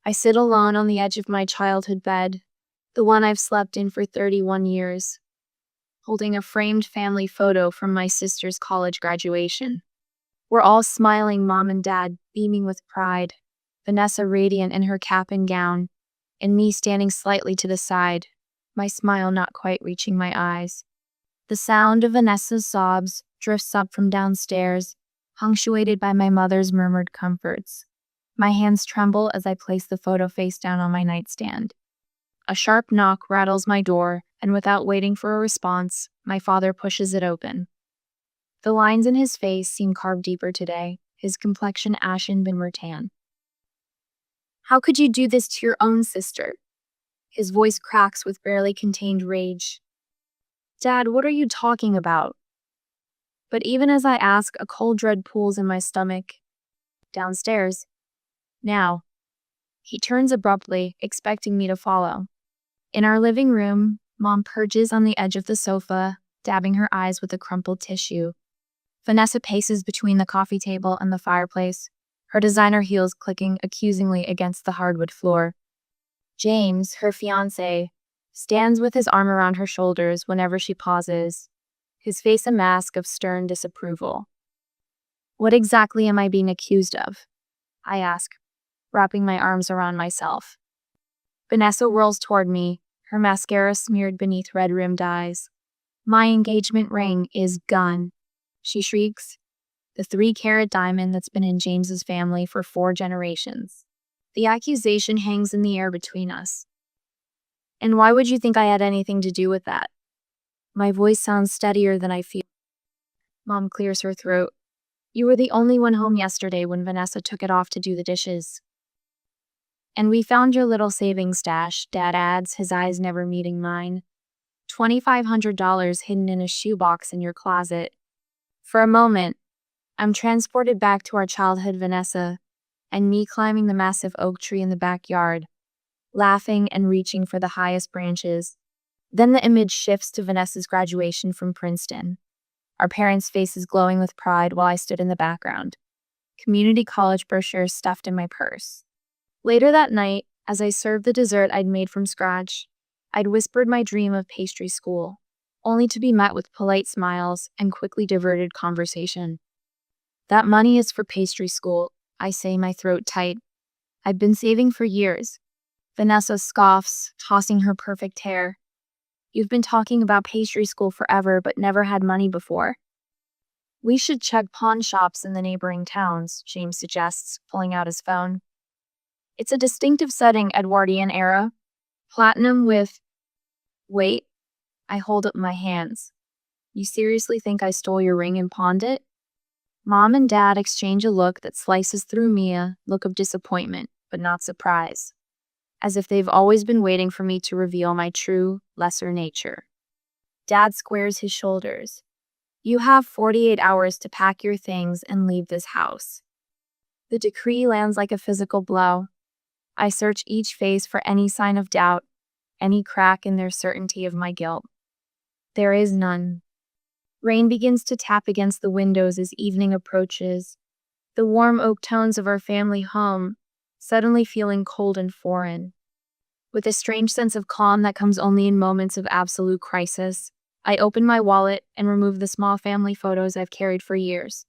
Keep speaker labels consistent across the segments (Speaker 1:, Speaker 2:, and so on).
Speaker 1: I sit alone on the edge of my childhood bed, the one I've slept in for 31 years, holding a framed family photo from my sister's college graduation. We're all smiling, mom and dad beaming with pride, Vanessa radiant in her cap and gown, and me standing slightly to the side, my smile not quite reaching my eyes. The sound of Vanessa's sobs drifts up from downstairs, punctuated by my mother's murmured comforts. My hands tremble as I place the photo face down on my nightstand. A sharp knock rattles my door, and without waiting for a response, my father pushes it open. The lines in his face seem carved deeper today, his complexion ashen but rattan. "How could you do this to your own sister?" His voice cracks with barely contained rage. "Dad, what are you talking about?" But even as I ask, a cold dread pools in my stomach. Downstairs. Now. He turns abruptly, expecting me to follow. In our living room, Mom perches on the edge of the sofa, dabbing her eyes with a crumpled tissue. Vanessa paces between the coffee table and the fireplace, her designer heels clicking accusingly against the hardwood floor. James, her fiancé, stands with his arm around her shoulders whenever she pauses, his face a mask of stern disapproval. "What exactly am I being accused of?" I ask, wrapping my arms around myself. Vanessa whirls toward me, her mascara smeared beneath red-rimmed eyes. "My engagement ring is gone," she shrieks. "The 3-carat diamond that's been in James's family for 4 generations. The accusation hangs in the air between us." "And why would you think I had anything to do with that?" My voice sounds steadier than I feel. Mom clears her throat. "You were the only one home yesterday when Vanessa took it off to do the dishes." "And we found your little savings stash," Dad adds, his eyes never meeting mine. $2,500 hidden in a shoebox in your closet. For a moment, I'm transported back to our childhood Vanessa, and me climbing the massive oak tree in the backyard, laughing and reaching for the highest branches. Then the image shifts to Vanessa's graduation from Princeton, our parents' faces glowing with pride while I stood in the background, community college brochures stuffed in my purse. Later that night, as I served the dessert I'd made from scratch, I'd whispered my dream of pastry school, only to be met with polite smiles and quickly diverted conversation. "That money is for pastry school," I say, my throat tight. "I've been saving for years." Vanessa scoffs, tossing her perfect hair. "You've been talking about pastry school forever, but never had money before." "We should check pawn shops in the neighboring towns," James suggests, pulling out his phone. "It's a distinctive setting, Edwardian era. Platinum with—" "Wait." I hold up my hands. "You seriously think I stole your ring and pawned it?" Mom and Dad exchange a look that slices through me, a look of disappointment, but not surprise, as if they've always been waiting for me to reveal my true, lesser nature. Dad squares his shoulders. "You have 48 hours to pack your things and leave this house." The decree lands like a physical blow. I search each face for any sign of doubt, any crack in their certainty of my guilt. There is none. Rain begins to tap against the windows as evening approaches, the warm oak tones of our family home suddenly feeling cold and foreign. With a strange sense of calm that comes only in moments of absolute crisis, I open my wallet and remove the small family photos I've carried for years.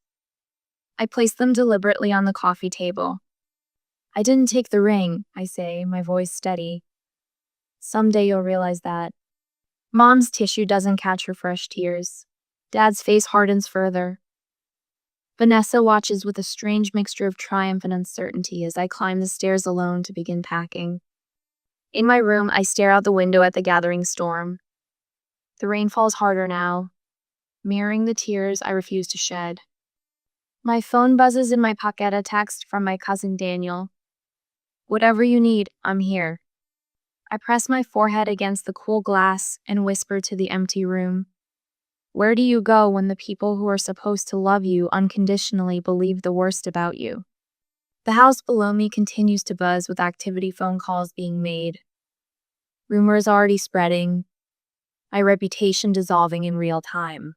Speaker 1: I place them deliberately on the coffee table. "I didn't take the ring," I say, my voice steady. "Someday you'll realize that." Mom's tissue doesn't catch her fresh tears. Dad's face hardens further. Vanessa watches with a strange mixture of triumph and uncertainty as I climb the stairs alone to begin packing. In my room, I stare out the window at the gathering storm. The rain falls harder now, mirroring the tears I refuse to shed. My phone buzzes in my pocket, a text from my cousin Daniel. "Whatever you need, I'm here." I press my forehead against the cool glass and whisper to the empty room. Where do you go when the people who are supposed to love you unconditionally believe the worst about you? The house below me continues to buzz with activity phone calls being made. Rumors already spreading. My reputation dissolving in real time.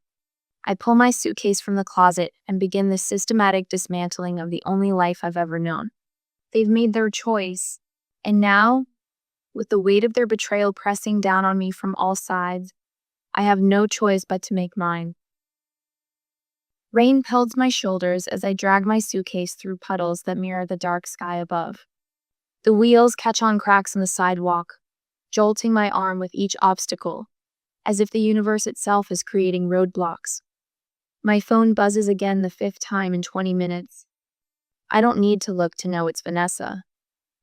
Speaker 1: I pull my suitcase from the closet and begin the systematic dismantling of the only life I've ever known. They've made their choice. And now, with the weight of their betrayal pressing down on me from all sides, I have no choice but to make mine. Rain pelts my shoulders as I drag my suitcase through puddles that mirror the dark sky above. The wheels catch on cracks in the sidewalk, jolting my arm with each obstacle, as if the universe itself is creating roadblocks. My phone buzzes again the 5th time in 20 minutes. I don't need to look to know it's Vanessa.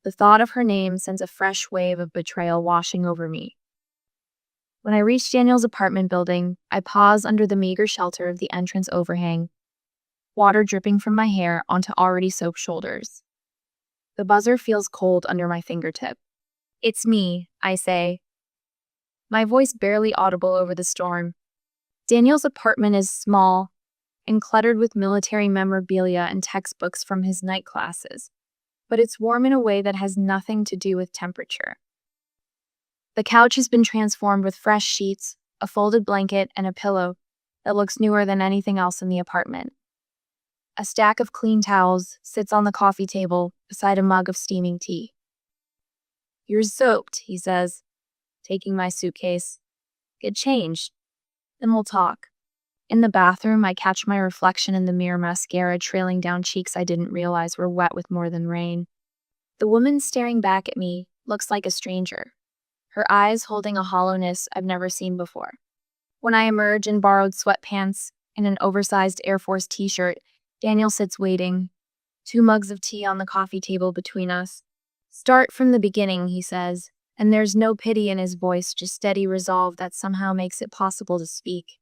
Speaker 1: The thought of her name sends a fresh wave of betrayal washing over me. When I reach Daniel's apartment building, I pause under the meager shelter of the entrance overhang, water dripping from my hair onto already soaked shoulders. The buzzer feels cold under my fingertip. "It's me," I say, my voice barely audible over the storm. Daniel's apartment is small and cluttered with military memorabilia and textbooks from his night classes, but it's warm in a way that has nothing to do with temperature. The couch has been transformed with fresh sheets, a folded blanket, and a pillow that looks newer than anything else in the apartment. A stack of clean towels sits on the coffee table beside a mug of steaming tea. "You're soaked," he says, taking my suitcase. "Get changed, then we'll talk." In the bathroom, I catch my reflection in the mirror, mascara trailing down cheeks I didn't realize were wet with more than rain. The woman staring back at me looks like a stranger, her eyes holding a hollowness I've never seen before. When I emerge in borrowed sweatpants and an oversized Air Force t-shirt, Daniel sits waiting, 2 mugs of tea on the coffee table between us. "Start from the beginning," he says, and there's no pity in his voice, just steady resolve that somehow makes it possible to speak.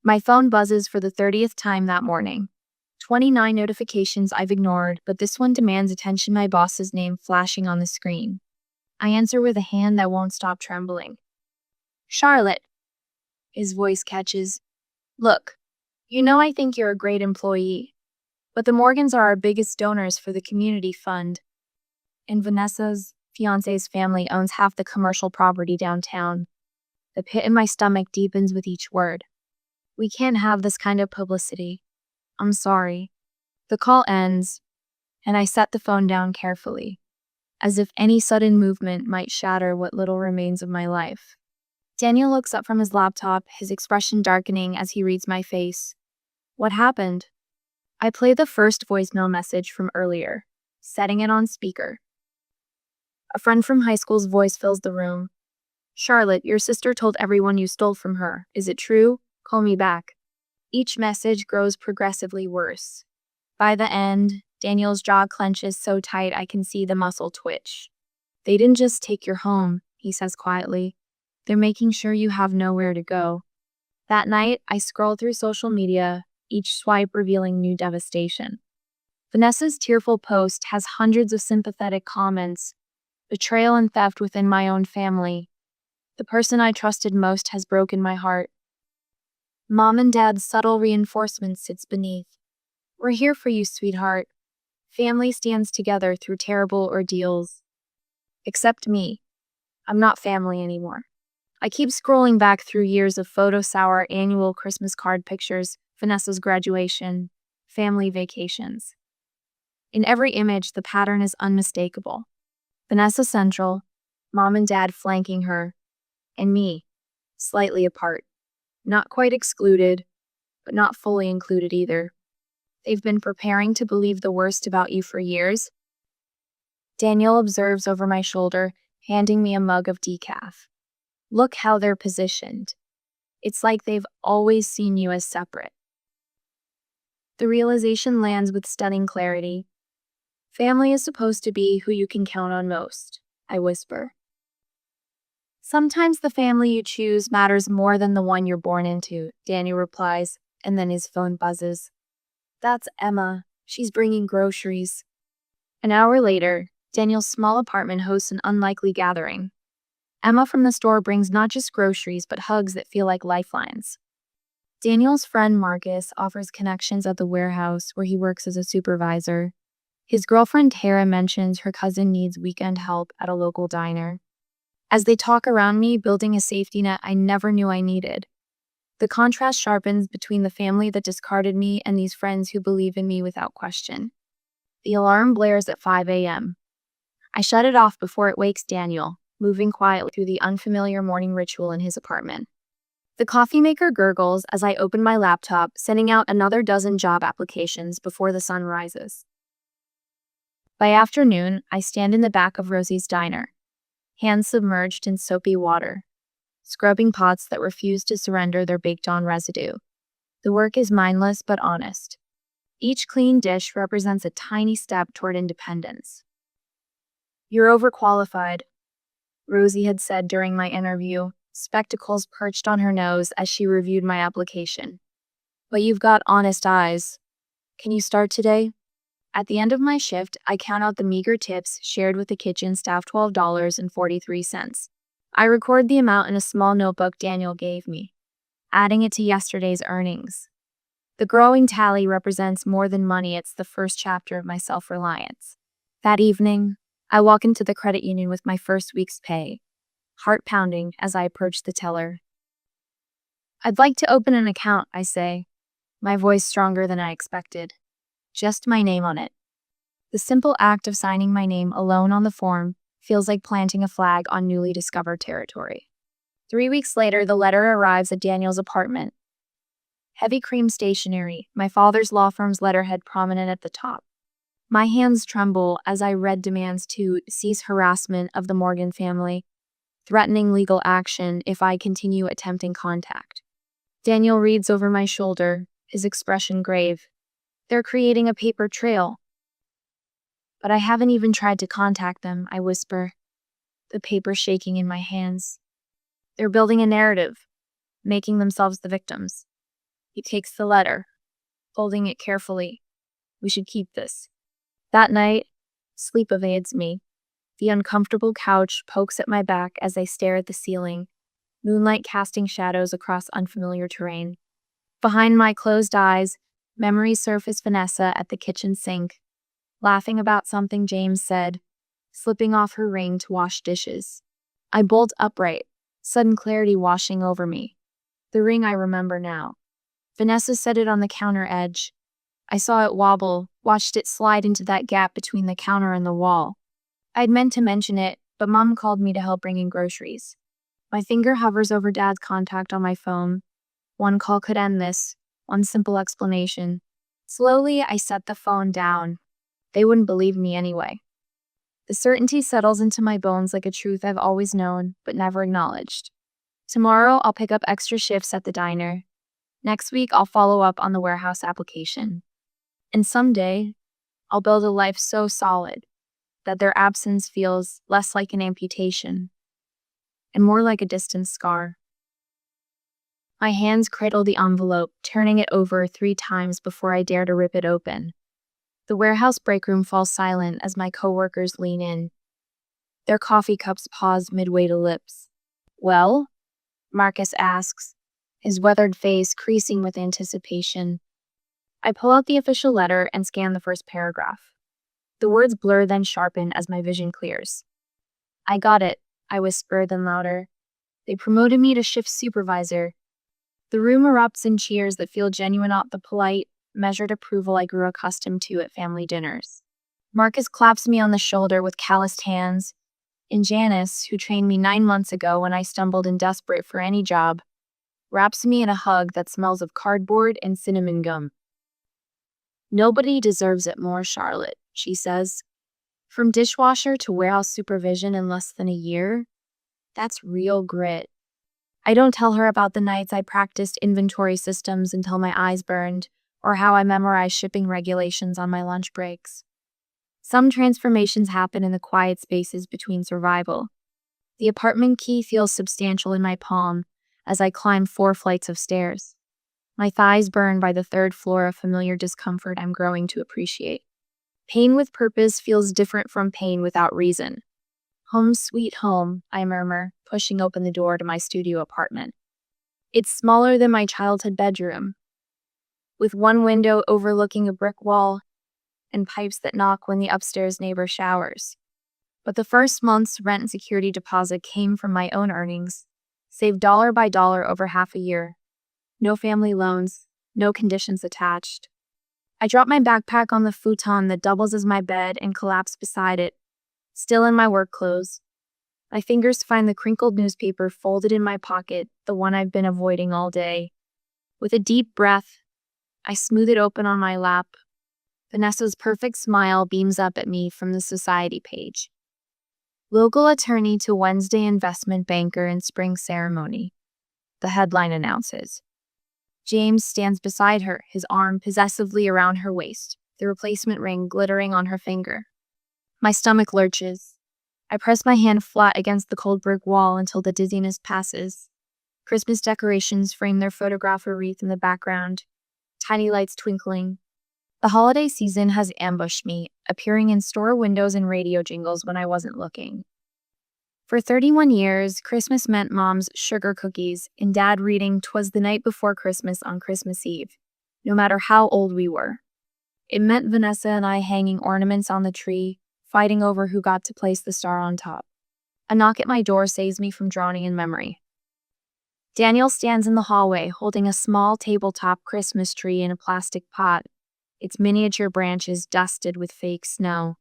Speaker 1: My phone buzzes for the 30th time that morning. 29 notifications I've ignored, but this one demands attention, my boss's name flashing on the screen. I answer with a hand that won't stop trembling. "Charlotte," his voice catches. "Look, you know I think you're a great employee, but the Morgans are our biggest donors for the community fund. And Vanessa's fiance's family owns half the commercial property downtown." The pit in my stomach deepens with each word. "We can't have this kind of publicity. I'm sorry." The call ends, and I set the phone down carefully, as if any sudden movement might shatter what little remains of my life. Daniel looks up from his laptop, his expression darkening as he reads my face. "What happened?" I play the first voicemail message from earlier, setting it on speaker. A friend from high school's voice fills the room. "Charlotte, your sister told everyone you stole from her. Is it true? Call me back." Each message grows progressively worse. By the end, Daniel's jaw clenches so tight I can see the muscle twitch. "They didn't just take your home," he says quietly. "They're making sure you have nowhere to go." That night, I scroll through social media, each swipe revealing new devastation. Vanessa's tearful post has hundreds of sympathetic comments. Betrayal and theft within my own family. The person I trusted most has broken my heart. Mom and Dad's subtle reinforcement sits beneath. "We're here for you, sweetheart. Family stands together through terrible ordeals. Except me. I'm not family anymore." I keep scrolling back through years of photo sour annual Christmas card pictures, Vanessa's graduation, family vacations. In every image, the pattern is unmistakable. Vanessa central, Mom and Dad flanking her, and me, slightly apart. Not quite excluded, but not fully included either. "They've been preparing to believe the worst about you for years." Daniel observes over my shoulder, handing me a mug of decaf. "Look how they're positioned. It's like they've always seen you as separate." The realization lands with stunning clarity. "Family is supposed to be who you can count on most," I whisper. "Sometimes the family you choose matters more than the one you're born into," Daniel replies, and then his phone buzzes. "That's Emma. She's bringing groceries." An hour later, Daniel's small apartment hosts an unlikely gathering. Emma from the store brings not just groceries, but hugs that feel like lifelines. Daniel's friend Marcus offers connections at the warehouse where he works as a supervisor. His girlfriend Tara mentions her cousin needs weekend help at a local diner. As they talk around me, building a safety net I never knew I needed. The contrast sharpens between the family that discarded me and these friends who believe in me without question. The alarm blares at 5 a.m. I shut it off before it wakes Daniel, moving quietly through the unfamiliar morning ritual in his apartment. The coffee maker gurgles as I open my laptop, sending out another dozen job applications before the sun rises. By afternoon, I stand in the back of Rosie's diner, hands submerged in soapy water, scrubbing pots that refuse to surrender their baked-on residue. The work is mindless but honest. Each clean dish represents a tiny step toward independence. "You're overqualified," Rosie had said during my interview, spectacles perched on her nose as she reviewed my application. "But you've got honest eyes. Can you start today?" At the end of my shift, I count out the meager tips shared with the kitchen staff, $12.43. I record the amount in a small notebook Daniel gave me, adding it to yesterday's earnings. The growing tally represents more than money. It's the first chapter of my self-reliance. That evening, I walk into the credit union with my first week's pay, heart pounding as I approach the teller. "I'd like to open an account," I say, my voice stronger than I expected. Just my name on it. The simple act of signing my name alone on the form feels like planting a flag on newly discovered territory. 3 weeks later, the letter arrives at Daniel's apartment. Heavy cream stationery, my father's law firm's letterhead prominent at the top. My hands tremble as I read demands to cease harassment of the Morgan family, threatening legal action if I continue attempting contact. Daniel reads over my shoulder, his expression grave. "They're creating a paper trail." "But I haven't even tried to contact them," I whisper, the paper shaking in my hands. "They're building a narrative, making themselves the victims." He takes the letter, folding it carefully. "We should keep this." That night, sleep evades me. The uncomfortable couch pokes at my back as I stare at the ceiling, moonlight casting shadows across unfamiliar terrain. Behind my closed eyes, memories surface Vanessa at the kitchen sink, laughing about something James said, slipping off her ring to wash dishes. I bolt upright, sudden clarity washing over me. The ring I remember now. Vanessa set it on the counter edge. I saw it wobble, watched it slide into that gap between the counter and the wall. I'd meant to mention it, but Mom called me to help bring in groceries. My finger hovers over Dad's contact on my phone. One call could end this, one simple explanation. Slowly, I set the phone down. They wouldn't believe me anyway. The certainty settles into my bones like a truth I've always known, but never acknowledged. Tomorrow, I'll pick up extra shifts at the diner. Next week, I'll follow up on the warehouse application. And someday, I'll build a life so solid that their absence feels less like an amputation and more like a distant scar. My hands cradle the envelope, turning it over 3 times before I dare to rip it open. The warehouse break room falls silent as my coworkers lean in. Their coffee cups pause midway to lips. "Well?" Marcus asks, his weathered face creasing with anticipation. I pull out the official letter and scan the first paragraph. The words blur, then sharpen as my vision clears. "I got it," I whisper, then louder. "They promoted me to shift supervisor." The room erupts in cheers that feel genuine, not the polite, measured approval I grew accustomed to at family dinners. Marcus claps me on the shoulder with calloused hands, and Janice, who trained me 9 months ago when I stumbled in desperate for any job, wraps me in a hug that smells of cardboard and cinnamon gum. "Nobody deserves it more, Charlotte," she says. "From dishwasher to warehouse supervision in less than a year? That's real grit." I don't tell her about the nights I practiced inventory systems until my eyes burned, or how I memorized shipping regulations on my lunch breaks. Some transformations happen in the quiet spaces between survival. The apartment key feels substantial in my palm as I climb 4 flights of stairs. My thighs burn by the 3rd floor, a familiar discomfort I'm growing to appreciate. Pain with purpose feels different from pain without reason. "Home sweet home," I murmur, pushing open the door to my studio apartment. It's smaller than my childhood bedroom, with one window overlooking a brick wall and pipes that knock when the upstairs neighbor showers. But the first month's rent and security deposit came from my own earnings, saved dollar by dollar over half a year. No family loans, no conditions attached. I drop my backpack on the futon that doubles as my bed and collapse beside it, Still in my work clothes. My fingers find the crinkled newspaper folded in my pocket, the one I've been avoiding all day. With a deep breath, I smooth it open on my lap. Vanessa's perfect smile beams up at me from the society page. Local attorney to Wednesday investment banker in spring ceremony. The headline announces. James stands beside her, his arm possessively around her waist, the replacement ring glittering on her finger. My stomach lurches. I press my hand flat against the cold brick wall until the dizziness passes. Christmas decorations frame their photographer wreath in the background, tiny lights twinkling. The holiday season has ambushed me, appearing in store windows and radio jingles when I wasn't looking. For 31 years, Christmas meant Mom's sugar cookies and Dad reading "'Twas the Night Before Christmas" on Christmas Eve, no matter how old we were. It meant Vanessa and I hanging ornaments on the tree, fighting over who got to place the star on top. A knock at my door saves me from drowning in memory. Daniel stands in the hallway holding a small tabletop Christmas tree in a plastic pot, its miniature branches dusted with fake snow.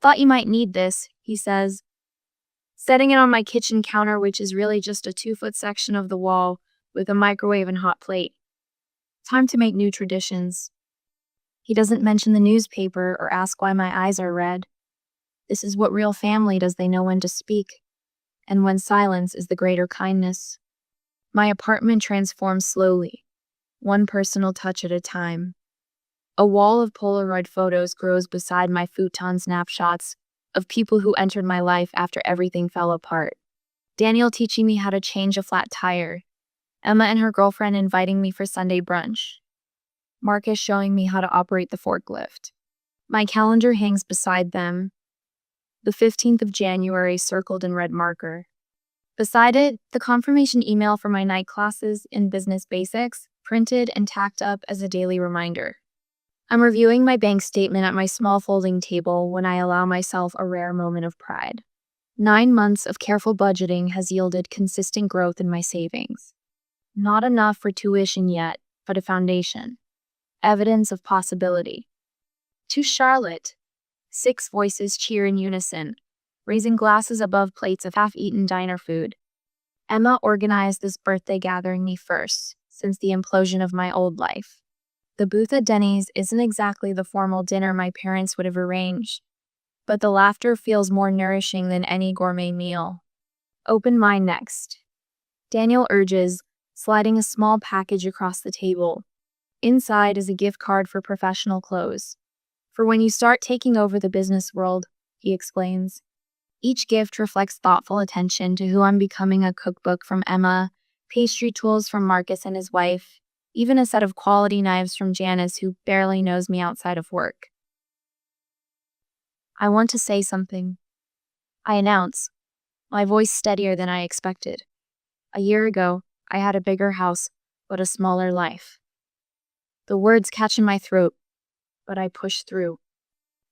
Speaker 1: "Thought you might need this," he says, setting it on my kitchen counter, which is really just a 2-foot section of the wall with a microwave and hot plate. Time to make new traditions. He doesn't mention the newspaper or ask why my eyes are red. This is what real family does. They know when to speak, and when silence is the greater kindness. My apartment transforms slowly, one personal touch at a time. A wall of Polaroid photos grows beside my futon snapshots of people who entered my life after everything fell apart. Daniel teaching me how to change a flat tire. Emma and her girlfriend inviting me for Sunday brunch. Marcus showing me how to operate the forklift. My calendar hangs beside them. The 15th of January circled in red marker. Beside it, the confirmation email for my night classes in business basics, printed and tacked up as a daily reminder. I'm reviewing my bank statement at my small folding table when I allow myself a rare moment of pride. 9 months of careful budgeting has yielded consistent growth in my savings. Not enough for tuition yet, but a foundation. Evidence of possibility. To Charlotte. 6 voices cheer in unison, raising glasses above plates of half-eaten diner food. Emma organized this birthday gathering me first, since the implosion of my old life. The booth at Denny's isn't exactly the formal dinner my parents would have arranged, but the laughter feels more nourishing than any gourmet meal. Open mine next. Daniel urges, sliding a small package across the table. Inside is a gift card for professional clothes. For when you start taking over the business world, he explains. Each gift reflects thoughtful attention to who I'm becoming, a cookbook from Emma, pastry tools from Marcus and his wife, even a set of quality knives from Janice, who barely knows me outside of work. I want to say something. I announce, my voice steadier than I expected. A year ago, I had a bigger house, but a smaller life. The words catch in my throat, but I push through.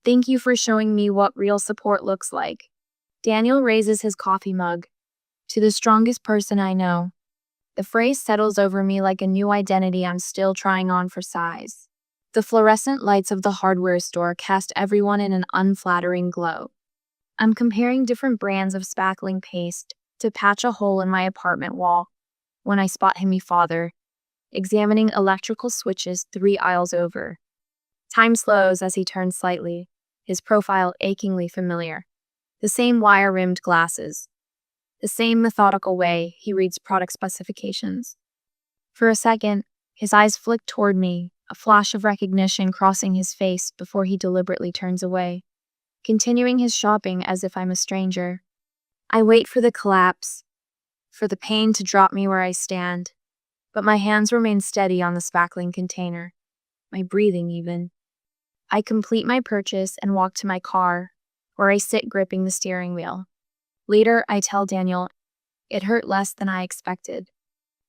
Speaker 1: Thank you for showing me what real support looks like. Daniel raises his coffee mug. To the strongest person I know. The phrase settles over me like a new identity I'm still trying on for size. The fluorescent lights of the hardware store cast everyone in an unflattering glow. I'm comparing different brands of spackling paste to patch a hole in my apartment wall when I spot him, father, examining electrical switches 3 aisles over. Time slows as he turns slightly, his profile achingly familiar. The same wire-rimmed glasses. The same methodical way he reads product specifications. For a second, his eyes flick toward me, a flash of recognition crossing his face before he deliberately turns away, continuing his shopping as if I'm a stranger. I wait for the collapse, for the pain to drop me where I stand, but my hands remain steady on the spackling container, my breathing even. I complete my purchase and walk to my car, where I sit gripping the steering wheel. Later, I tell Daniel, it hurt less than I expected.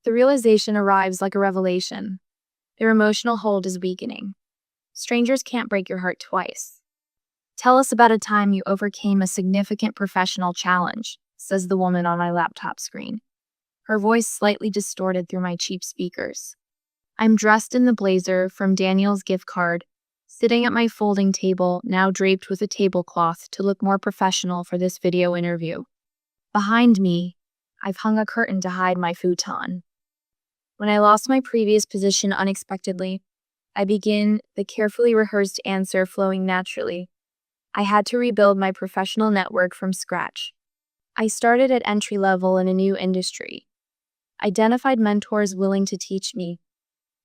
Speaker 1: The realization arrives like a revelation. Their emotional hold is weakening. Strangers can't break your heart twice. Tell us about a time you overcame a significant professional challenge, says the woman on my laptop screen, her voice slightly distorted through my cheap speakers. I'm dressed in the blazer from Daniel's gift card, sitting at my folding table, now draped with a tablecloth to look more professional for this video interview. Behind me, I've hung a curtain to hide my futon. When I lost my previous position unexpectedly, I begin the carefully rehearsed answer flowing naturally. I had to rebuild my professional network from scratch. I started at entry level in a new industry, identified mentors willing to teach me,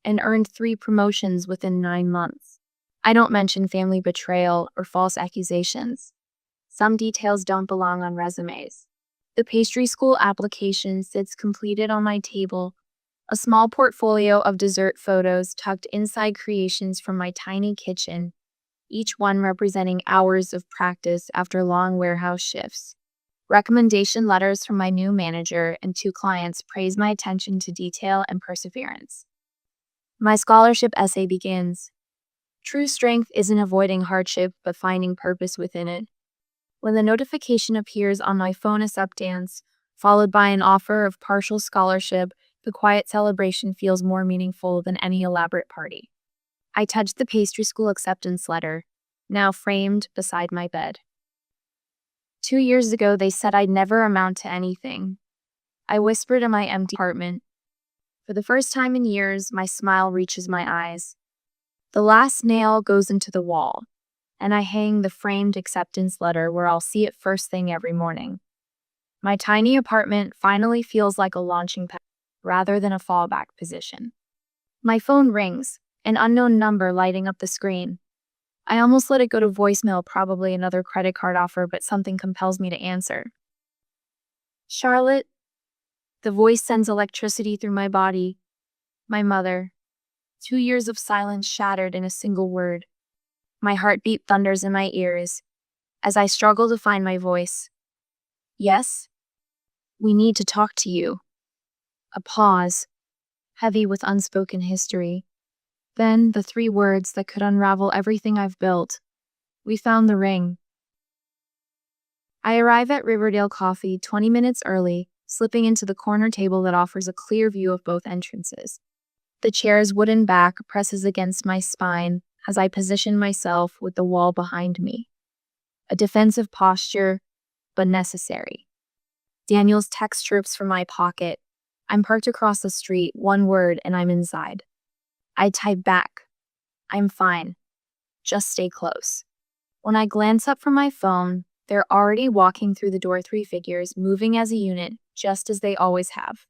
Speaker 1: and earned 3 promotions within 9 months. I don't mention family betrayal or false accusations. Some details don't belong on resumes. The pastry school application sits completed on my table, a small portfolio of dessert photos tucked inside creations from my tiny kitchen, each one representing hours of practice after long warehouse shifts. Recommendation letters from my new manager and 2 clients praise my attention to detail and perseverance. My scholarship essay begins. True strength isn't avoiding hardship, but finding purpose within it. When the notification appears on my phone as updance, followed by an offer of partial scholarship, the quiet celebration feels more meaningful than any elaborate party. I touched the pastry school acceptance letter, now framed beside my bed. 2 years ago, they said I'd never amount to anything. I whispered in my empty apartment. For the first time in years, my smile reaches my eyes. The last nail goes into the wall, and I hang the framed acceptance letter where I'll see it first thing every morning. My tiny apartment finally feels like a launching pad rather than a fallback position. My phone rings, an unknown number lighting up the screen. I almost let it go to voicemail, probably another credit card offer, but something compels me to answer. Charlotte. The voice sends electricity through my body. My mother. 2 years of silence shattered in a single word. My heartbeat thunders in my ears as I struggle to find my voice. Yes? We need to talk to you. A pause, heavy with unspoken history. Then the 3 words that could unravel everything I've built. We found the ring. I arrive at Riverdale Coffee 20 minutes early, slipping into the corner table that offers a clear view of both entrances. The chair's wooden back presses against my spine as I position myself with the wall behind me. A defensive posture, but necessary. Daniel's text chirps from my pocket. I'm parked across the street, 1 word, and I'm inside. I type back. I'm fine. Just stay close. When I glance up from my phone, they're already walking through the door, 3 figures, moving as a unit, just as they always have.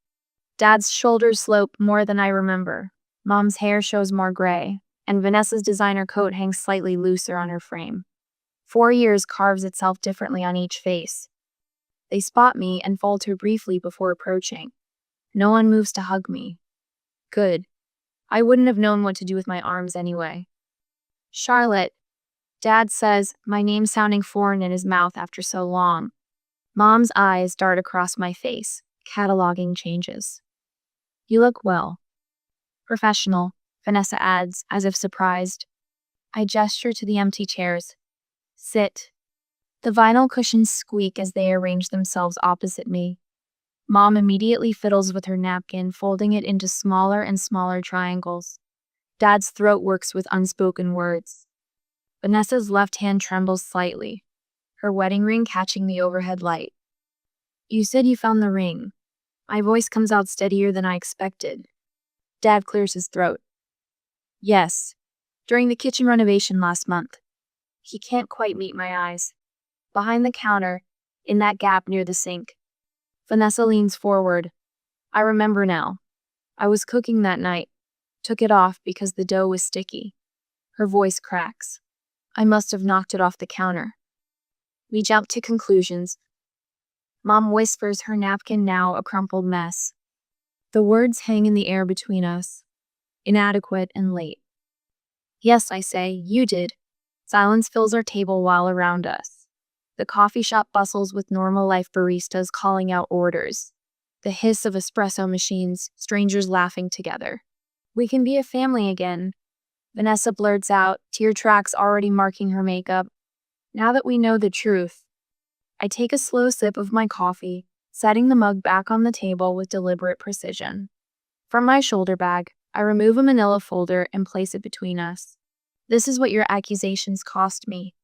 Speaker 1: Dad's shoulders slope more than I remember. Mom's hair shows more gray, and Vanessa's designer coat hangs slightly looser on her frame. 4 years carves itself differently on each face. They spot me and falter briefly before approaching. No one moves to hug me. Good. I wouldn't have known what to do with my arms anyway. Charlotte. Dad says, my name sounding foreign in his mouth after so long. Mom's eyes dart across my face, cataloging changes. You look well. Professional, Vanessa adds, as if surprised. I gesture to the empty chairs. Sit. The vinyl cushions squeak as they arrange themselves opposite me. Mom immediately fiddles with her napkin, folding it into smaller and smaller triangles. Dad's throat works with unspoken words. Vanessa's left hand trembles slightly, her wedding ring catching the overhead light. You said you found the ring. My voice comes out steadier than I expected. Dad clears his throat. Yes, during the kitchen renovation last month. He can't quite meet my eyes. Behind the counter, in that gap near the sink. Vanessa leans forward. I remember now. I was cooking that night. Took it off because the dough was sticky. Her voice cracks. I must have knocked it off the counter. We jump to conclusions. Mom whispers, her napkin now a crumpled mess. The words hang in the air between us. Inadequate and late. Yes, I say, you did. Silence fills our table while around us. The coffee shop bustles with normal life baristas calling out orders. The hiss of espresso machines, strangers laughing together. We can be a family again. Vanessa blurts out, tear tracks already marking her makeup. Now that we know the truth. I take a slow sip of my coffee, setting the mug back on the table with deliberate precision. From my shoulder bag, I remove a manila folder and place it between us. This is what your accusations cost me.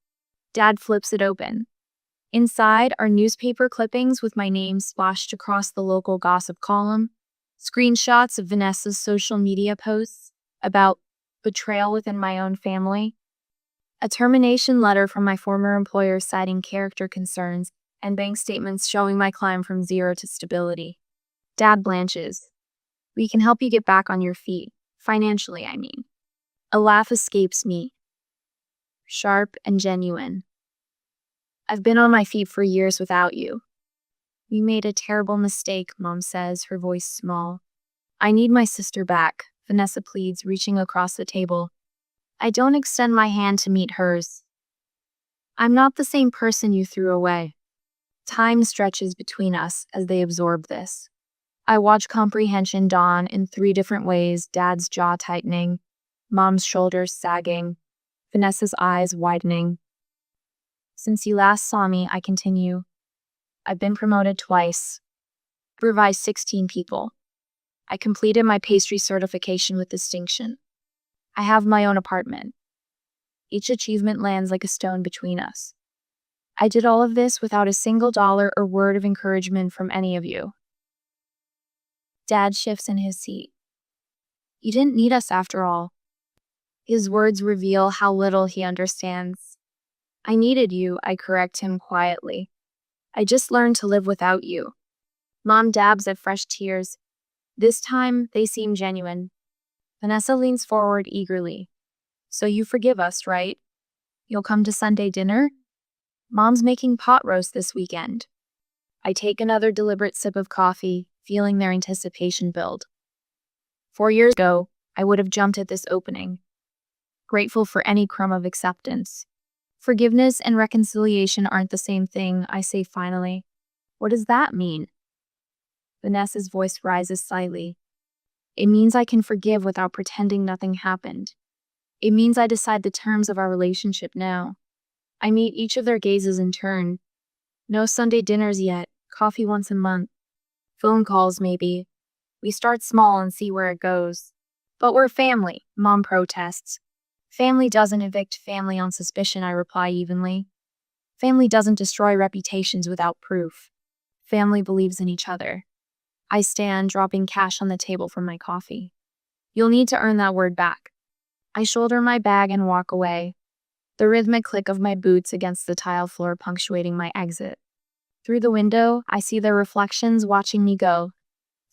Speaker 1: Dad flips it open. Inside are newspaper clippings with my name splashed across the local gossip column, screenshots of Vanessa's social media posts about betrayal within my own family, a termination letter from my former employer citing character concerns, and bank statements showing my climb from zero to stability. Dad blanches. We can help you get back on your feet. Financially, I mean. A laugh escapes me. Sharp and genuine. I've been on my feet for years without you. You made a terrible mistake, Mom says, her voice small. I need my sister back, Vanessa pleads, reaching across the table. I don't extend my hand to meet hers. I'm not the same person you threw away. Time stretches between us as they absorb this. I watch comprehension dawn in 3 different ways, Dad's jaw tightening, Mom's shoulders sagging, Vanessa's eyes widening. Since you last saw me, I continue. I've been promoted twice. Supervised 16 people. I completed my pastry certification with distinction. I have my own apartment. Each achievement lands like a stone between us. I did all of this without a single dollar or word of encouragement from any of you. Dad shifts in his seat. You didn't need us after all. His words reveal how little he understands. I needed you, I correct him quietly. I just learned to live without you. Mom dabs at fresh tears. This time, they seem genuine. Vanessa leans forward eagerly. So you forgive us, right? You'll come to Sunday dinner? Mom's making pot roast this weekend. I take another deliberate sip of coffee, feeling their anticipation build. 4 years ago, I would have jumped at this opening, grateful for any crumb of acceptance. Forgiveness and reconciliation aren't the same thing, I say finally. What does that mean? Vanessa's voice rises slightly. It means I can forgive without pretending nothing happened. It means I decide the terms of our relationship now. I meet each of their gazes in turn. No Sunday dinners yet, coffee once a month. Phone calls maybe. We start small and see where it goes. But we're family, Mom protests. Family doesn't evict family on suspicion, I reply evenly. Family doesn't destroy reputations without proof. Family believes in each other. I stand, dropping cash on the table for my coffee. You'll need to earn that word back. I shoulder my bag and walk away, the rhythmic click of my boots against the tile floor punctuating my exit. Through the window, I see their reflections watching me go.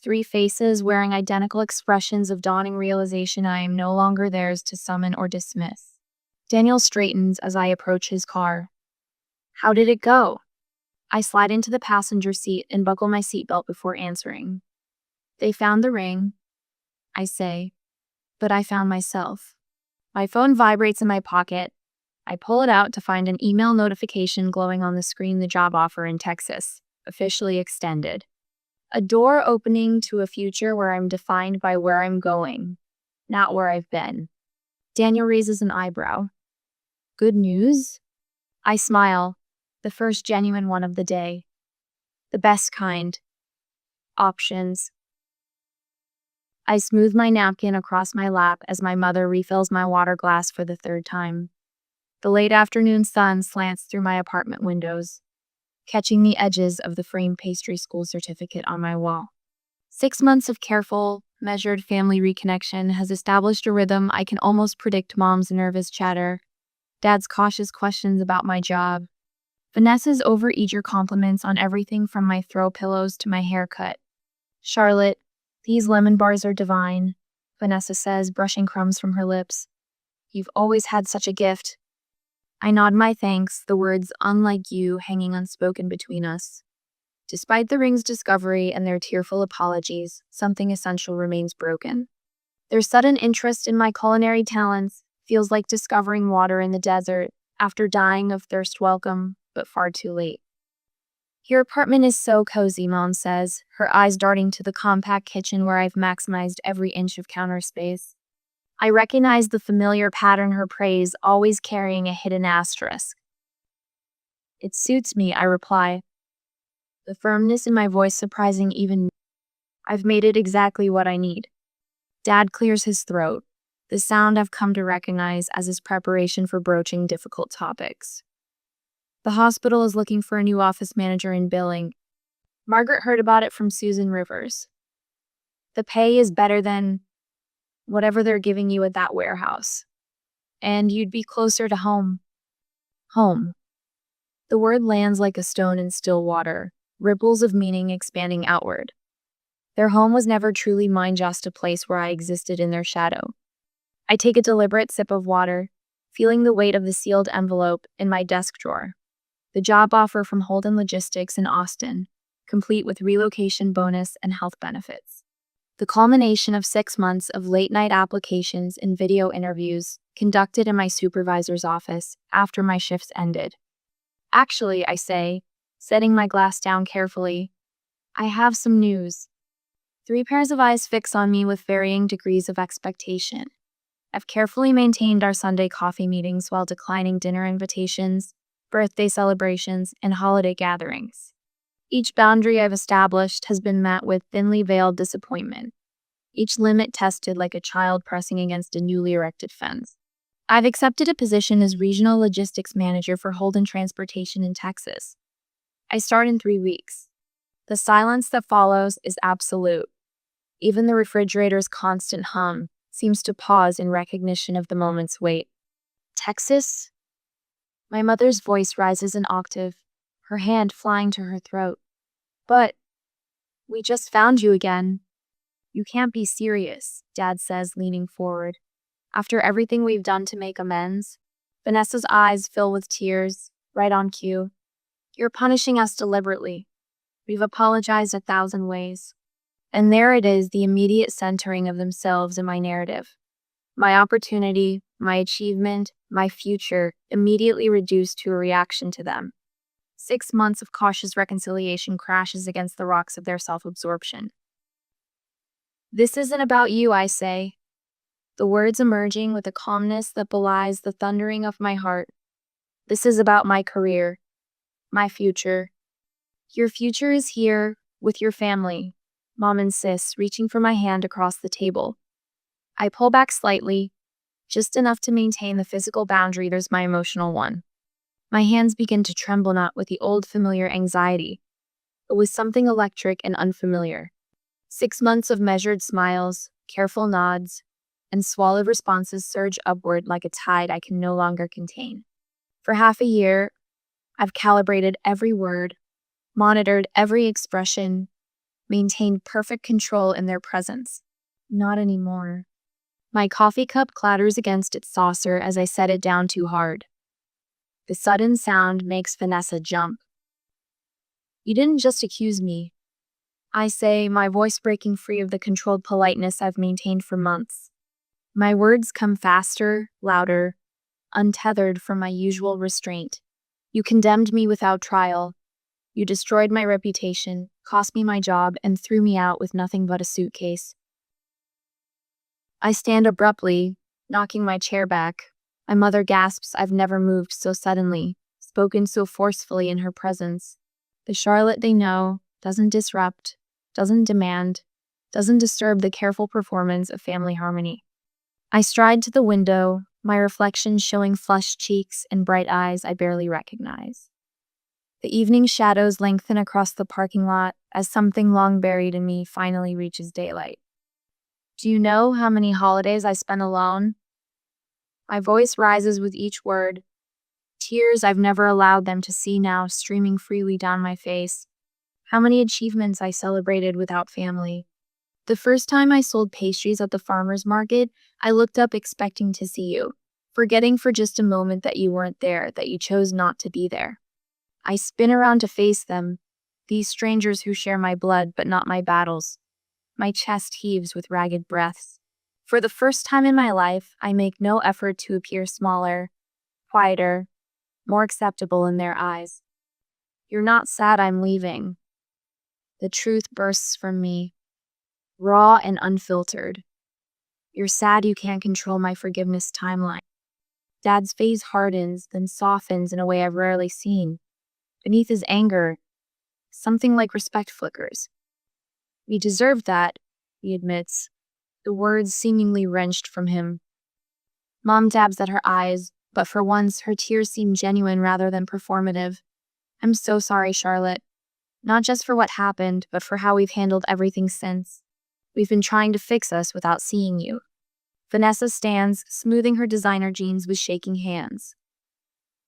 Speaker 1: 3 faces wearing identical expressions of dawning realization I am no longer theirs to summon or dismiss. Daniel straightens as I approach his car. How did it go? I slide into the passenger seat and buckle my seatbelt before answering. They found the ring, I say, but I found myself. My phone vibrates in my pocket. I pull it out to find an email notification glowing on the screen, the job offer in Texas, officially extended. A door opening to a future where I'm defined by where I'm going, not where I've been. Daniel raises an eyebrow. Good news? I smile, the first genuine one of the day. The best kind. Options. I smooth my napkin across my lap as my mother refills my water glass for the 3rd time. The late afternoon sun slants through my apartment windows, catching the edges of the framed pastry school certificate on my wall. 6 months of careful, measured family reconnection has established a rhythm I can almost predict. Mom's nervous chatter, Dad's cautious questions about my job, Vanessa's overeager compliments on everything from my throw pillows to my haircut. Charlotte, these lemon bars are divine, Vanessa says, brushing crumbs from her lips. You've always had such a gift. I nod my thanks, the words unlike you hanging unspoken between us. Despite the ring's discovery and their tearful apologies, something essential remains broken. Their sudden interest in my culinary talents feels like discovering water in the desert after dying of thirst. Welcome, but far too late. Your apartment is so cozy, Mom says, her eyes darting to the compact kitchen where I've maximized every inch of counter space. I recognize the familiar pattern her praise, always carrying a hidden asterisk. It suits me, I reply, the firmness in my voice surprising even me. I've made it exactly what I need. Dad clears his throat. the sound I've come to recognize as his preparation for broaching difficult topics. The hospital is looking for a new office manager in billing. Margaret heard about it from Susan Rivers. The pay is better than whatever they're giving you at that warehouse. And you'd be closer to home. Home. The word lands like a stone in still water, ripples of meaning expanding outward. Their home was never truly mine, just a place where I existed in their shadow. I take a deliberate sip of water, feeling the weight of the sealed envelope in my desk drawer. The job offer from Holden Logistics in Austin, complete with relocation bonus and health benefits. The culmination of 6 months of late-night applications and video interviews conducted in my supervisor's office after my shifts ended. Actually, I say, setting my glass down carefully, I have some news. 3 pairs of eyes fix on me with varying degrees of expectation. I've carefully maintained our Sunday coffee meetings while declining dinner invitations, birthday celebrations, and holiday gatherings. Each boundary I've established has been met with thinly veiled disappointment, each limit tested like a child pressing against a newly erected fence. I've accepted a position as regional logistics manager for Holden Transportation in Texas. I start in 3 weeks. The silence that follows is absolute. Even the refrigerator's constant hum seems to pause in recognition of the moment's weight. Texas? My mother's voice rises an octave, her hand flying to her throat. But we just found you again. You can't be serious, Dad says, leaning forward. After everything we've done to make amends, Vanessa's eyes fill with tears, right on cue. You're punishing us deliberately. We've apologized 1,000 ways. And there it is, the immediate centering of themselves in my narrative. My opportunity, my achievement, my future, immediately reduced to a reaction to them. 6 months of cautious reconciliation crashes against the rocks of their self-absorption. This isn't about you, I say, the words emerging with a calmness that belies the thundering of my heart. This is about my career, my future. Your future is here, with your family, Mom insists, reaching for my hand across the table. I pull back slightly, just enough to maintain the physical boundary. There's my emotional one. My hands begin to tremble, not with the old familiar anxiety, but with something electric and unfamiliar. 6 months of measured smiles, careful nods, and swallowed responses surge upward like a tide I can no longer contain. For half a year, I've calibrated every word, monitored every expression, maintained perfect control in their presence. Not anymore. My coffee cup clatters against its saucer as I set it down too hard. The sudden sound makes Vanessa jump. You didn't just accuse me, I say, my voice breaking free of the controlled politeness I've maintained for months. My words come faster, louder, untethered from my usual restraint. You condemned me without trial. You destroyed my reputation, cost me my job, and threw me out with nothing but a suitcase. I stand abruptly, knocking my chair back. My mother gasps. I've never moved so suddenly, spoken so forcefully in her presence. The Charlotte they know doesn't disrupt, doesn't demand, doesn't disturb the careful performance of family harmony. I stride to the window, my reflection showing flushed cheeks and bright eyes I barely recognize. The evening shadows lengthen across the parking lot as something long buried in me finally reaches daylight. Do you know how many holidays I spent alone? My voice rises with each word. Tears I've never allowed them to see now streaming freely down my face. How many achievements I celebrated without family. The first time I sold pastries at the farmer's market, I looked up expecting to see you, forgetting for just a moment that you weren't there, that you chose not to be there. I spin around to face them, these strangers who share my blood but not my battles. My chest heaves with ragged breaths. For the first time in my life, I make no effort to appear smaller, quieter, more acceptable in their eyes. You're not sad I'm leaving. The truth bursts from me, raw and unfiltered. You're sad you can't control my forgiveness timeline. Dad's face hardens, then softens in a way I've rarely seen. Beneath his anger, something like respect flickers. We deserved that, he admits, the words seemingly wrenched from him. Mom dabs at her eyes, but for once, her tears seem genuine rather than performative. I'm so sorry, Charlotte. Not just for what happened, but for how we've handled everything since. We've been trying to fix us without seeing you. Vanessa stands, smoothing her designer jeans with shaking hands.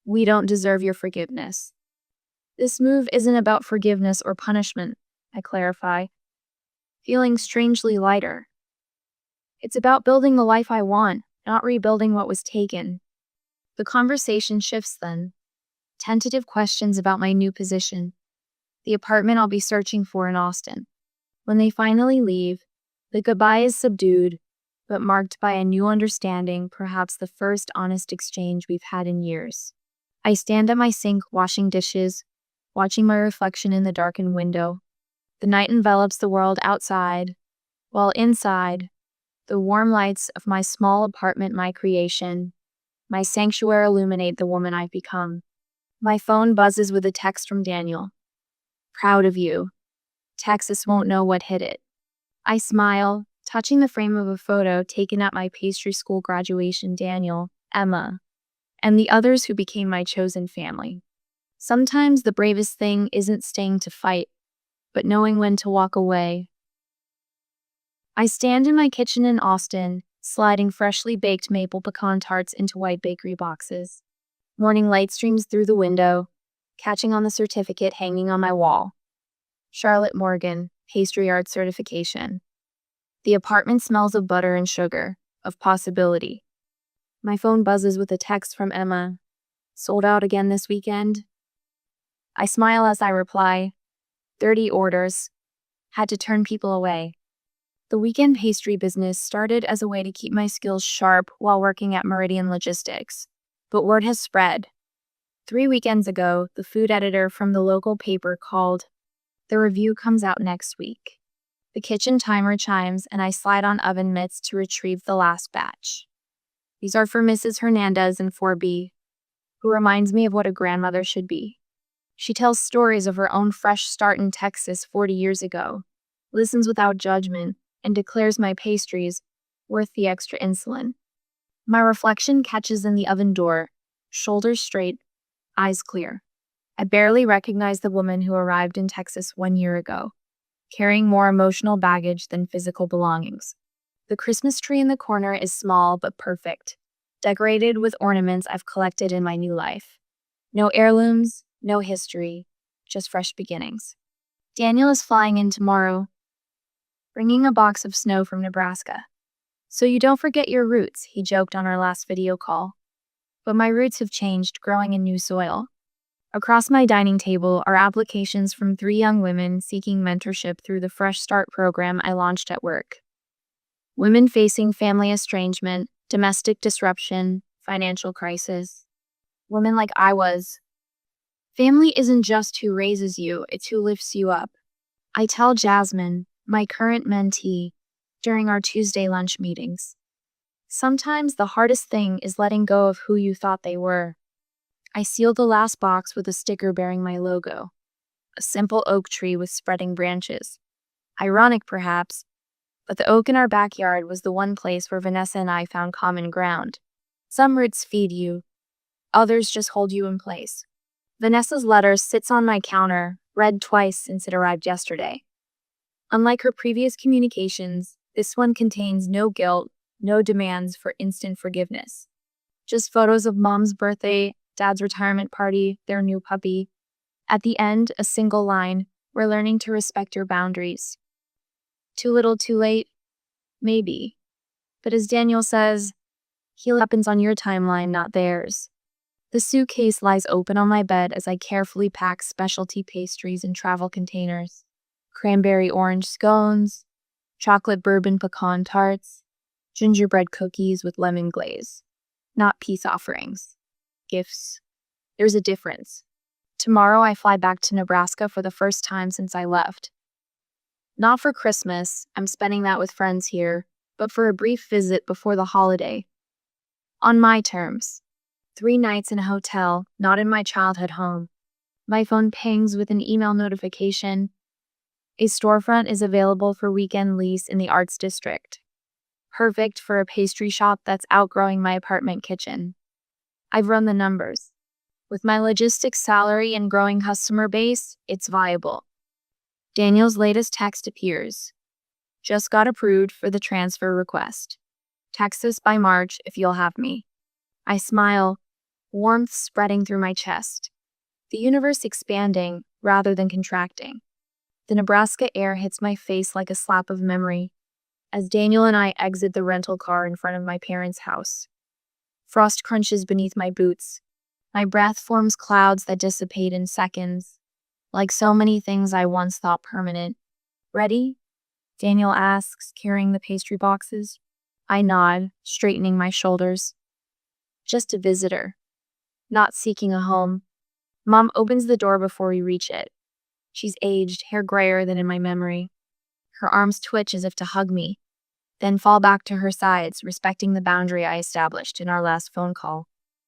Speaker 1: We don't deserve your forgiveness. This move isn't about forgiveness or punishment, I clarify, feeling strangely lighter. It's about building the life I want, not rebuilding what was taken. The conversation shifts then. Tentative questions about my new position, the apartment I'll be searching for in Austin. When they finally leave, the goodbye is subdued, but marked by a new understanding, perhaps the first honest exchange we've had in years. I stand at my sink washing dishes, watching my reflection in the darkened window. The night envelops the world outside, while inside, the warm lights of my small apartment, my creation, my sanctuary illuminate the woman I've become. My phone buzzes with a text from Daniel. Proud of you. Texas won't know what hit it. I smile, touching the frame of a photo taken at my pastry school graduation. Daniel, Emma, and the others who became my chosen family. Sometimes the bravest thing isn't staying to fight, but knowing when to walk away. I stand in my kitchen in Austin, sliding freshly baked maple pecan tarts into white bakery boxes. Morning light streams through the window, catching on the certificate hanging on my wall. Charlotte Morgan, Pastry Art Certification. The apartment smells of butter and sugar, of possibility. My phone buzzes with a text from Emma. Sold out again this weekend? I smile as I reply, 30 orders. Had to turn people away. The weekend pastry business started as a way to keep my skills sharp while working at Meridian Logistics. But word has spread. 3 weekends ago, the food editor from the local paper called. The review comes out next week. The kitchen timer chimes and I slide on oven mitts to retrieve the last batch. These are for Mrs. Hernandez in 4B, who reminds me of what a grandmother should be. She tells stories of her own fresh start in Texas 40 years ago, listens without judgment, and declares my pastries worth the extra insulin. My reflection catches in the oven door, shoulders straight, eyes clear. I barely recognize the woman who arrived in Texas 1 year ago, carrying more emotional baggage than physical belongings. The Christmas tree in the corner is small but perfect, decorated with ornaments I've collected in my new life. No heirlooms, no history, just fresh beginnings. Daniel is flying in tomorrow, bringing a box of snow from Nebraska. So you don't forget your roots, he joked on our last video call. But my roots have changed, growing in new soil. Across my dining table are applications from 3 young women seeking mentorship through the Fresh Start program I launched at work. Women facing family estrangement, domestic disruption, financial crisis. Women like I was. Family isn't just who raises you, it's who lifts you up. I tell Jasmine, my current mentee, during our Tuesday lunch meetings. Sometimes the hardest thing is letting go of who you thought they were. I sealed the last box with a sticker bearing my logo, a simple oak tree with spreading branches. Ironic, perhaps, but the oak in our backyard was the one place where Vanessa and I found common ground. Some roots feed you, others just hold you in place. Vanessa's letter sits on my counter, read twice since it arrived yesterday. Unlike her previous communications, this one contains no guilt, no demands for instant forgiveness. Just photos of mom's birthday, dad's retirement party, their new puppy. At the end, a single line, we're learning to respect your boundaries. Too little, too late? Maybe. But as Daniel says, healing happens on your timeline, not theirs. The suitcase lies open on my bed as I carefully pack specialty pastries in travel containers. Cranberry orange scones, chocolate bourbon pecan tarts, gingerbread cookies with lemon glaze. Not peace offerings. Gifts. There's a difference. Tomorrow I fly back to Nebraska for the first time since I left. Not for Christmas, I'm spending that with friends here, but for a brief visit before the holiday. On my terms. 3 nights in a hotel, not in my childhood home. My phone pings with an email notification. A storefront is available for weekend lease in the Arts District. Perfect for a pastry shop that's outgrowing my apartment kitchen. I've run the numbers. With my logistics salary and growing customer base, it's viable. Daniel's latest text appears. Just got approved for the transfer request. Texas by March if you'll have me. I smile, warmth spreading through my chest. The universe expanding rather than contracting. The Nebraska air hits my face like a slap of memory as Daniel and I exit the rental car in front of my parents' house. Frost crunches beneath my boots. My breath forms clouds that dissipate in seconds, like so many things I once thought permanent. Ready? Daniel asks, carrying the pastry boxes. I nod, straightening my shoulders. Just a visitor. Not seeking a home. Mom opens the door before we reach it. She's aged, hair grayer than in my memory. Her arms twitch as if to hug me, then fall back to her sides, respecting the boundary I established in our last phone call.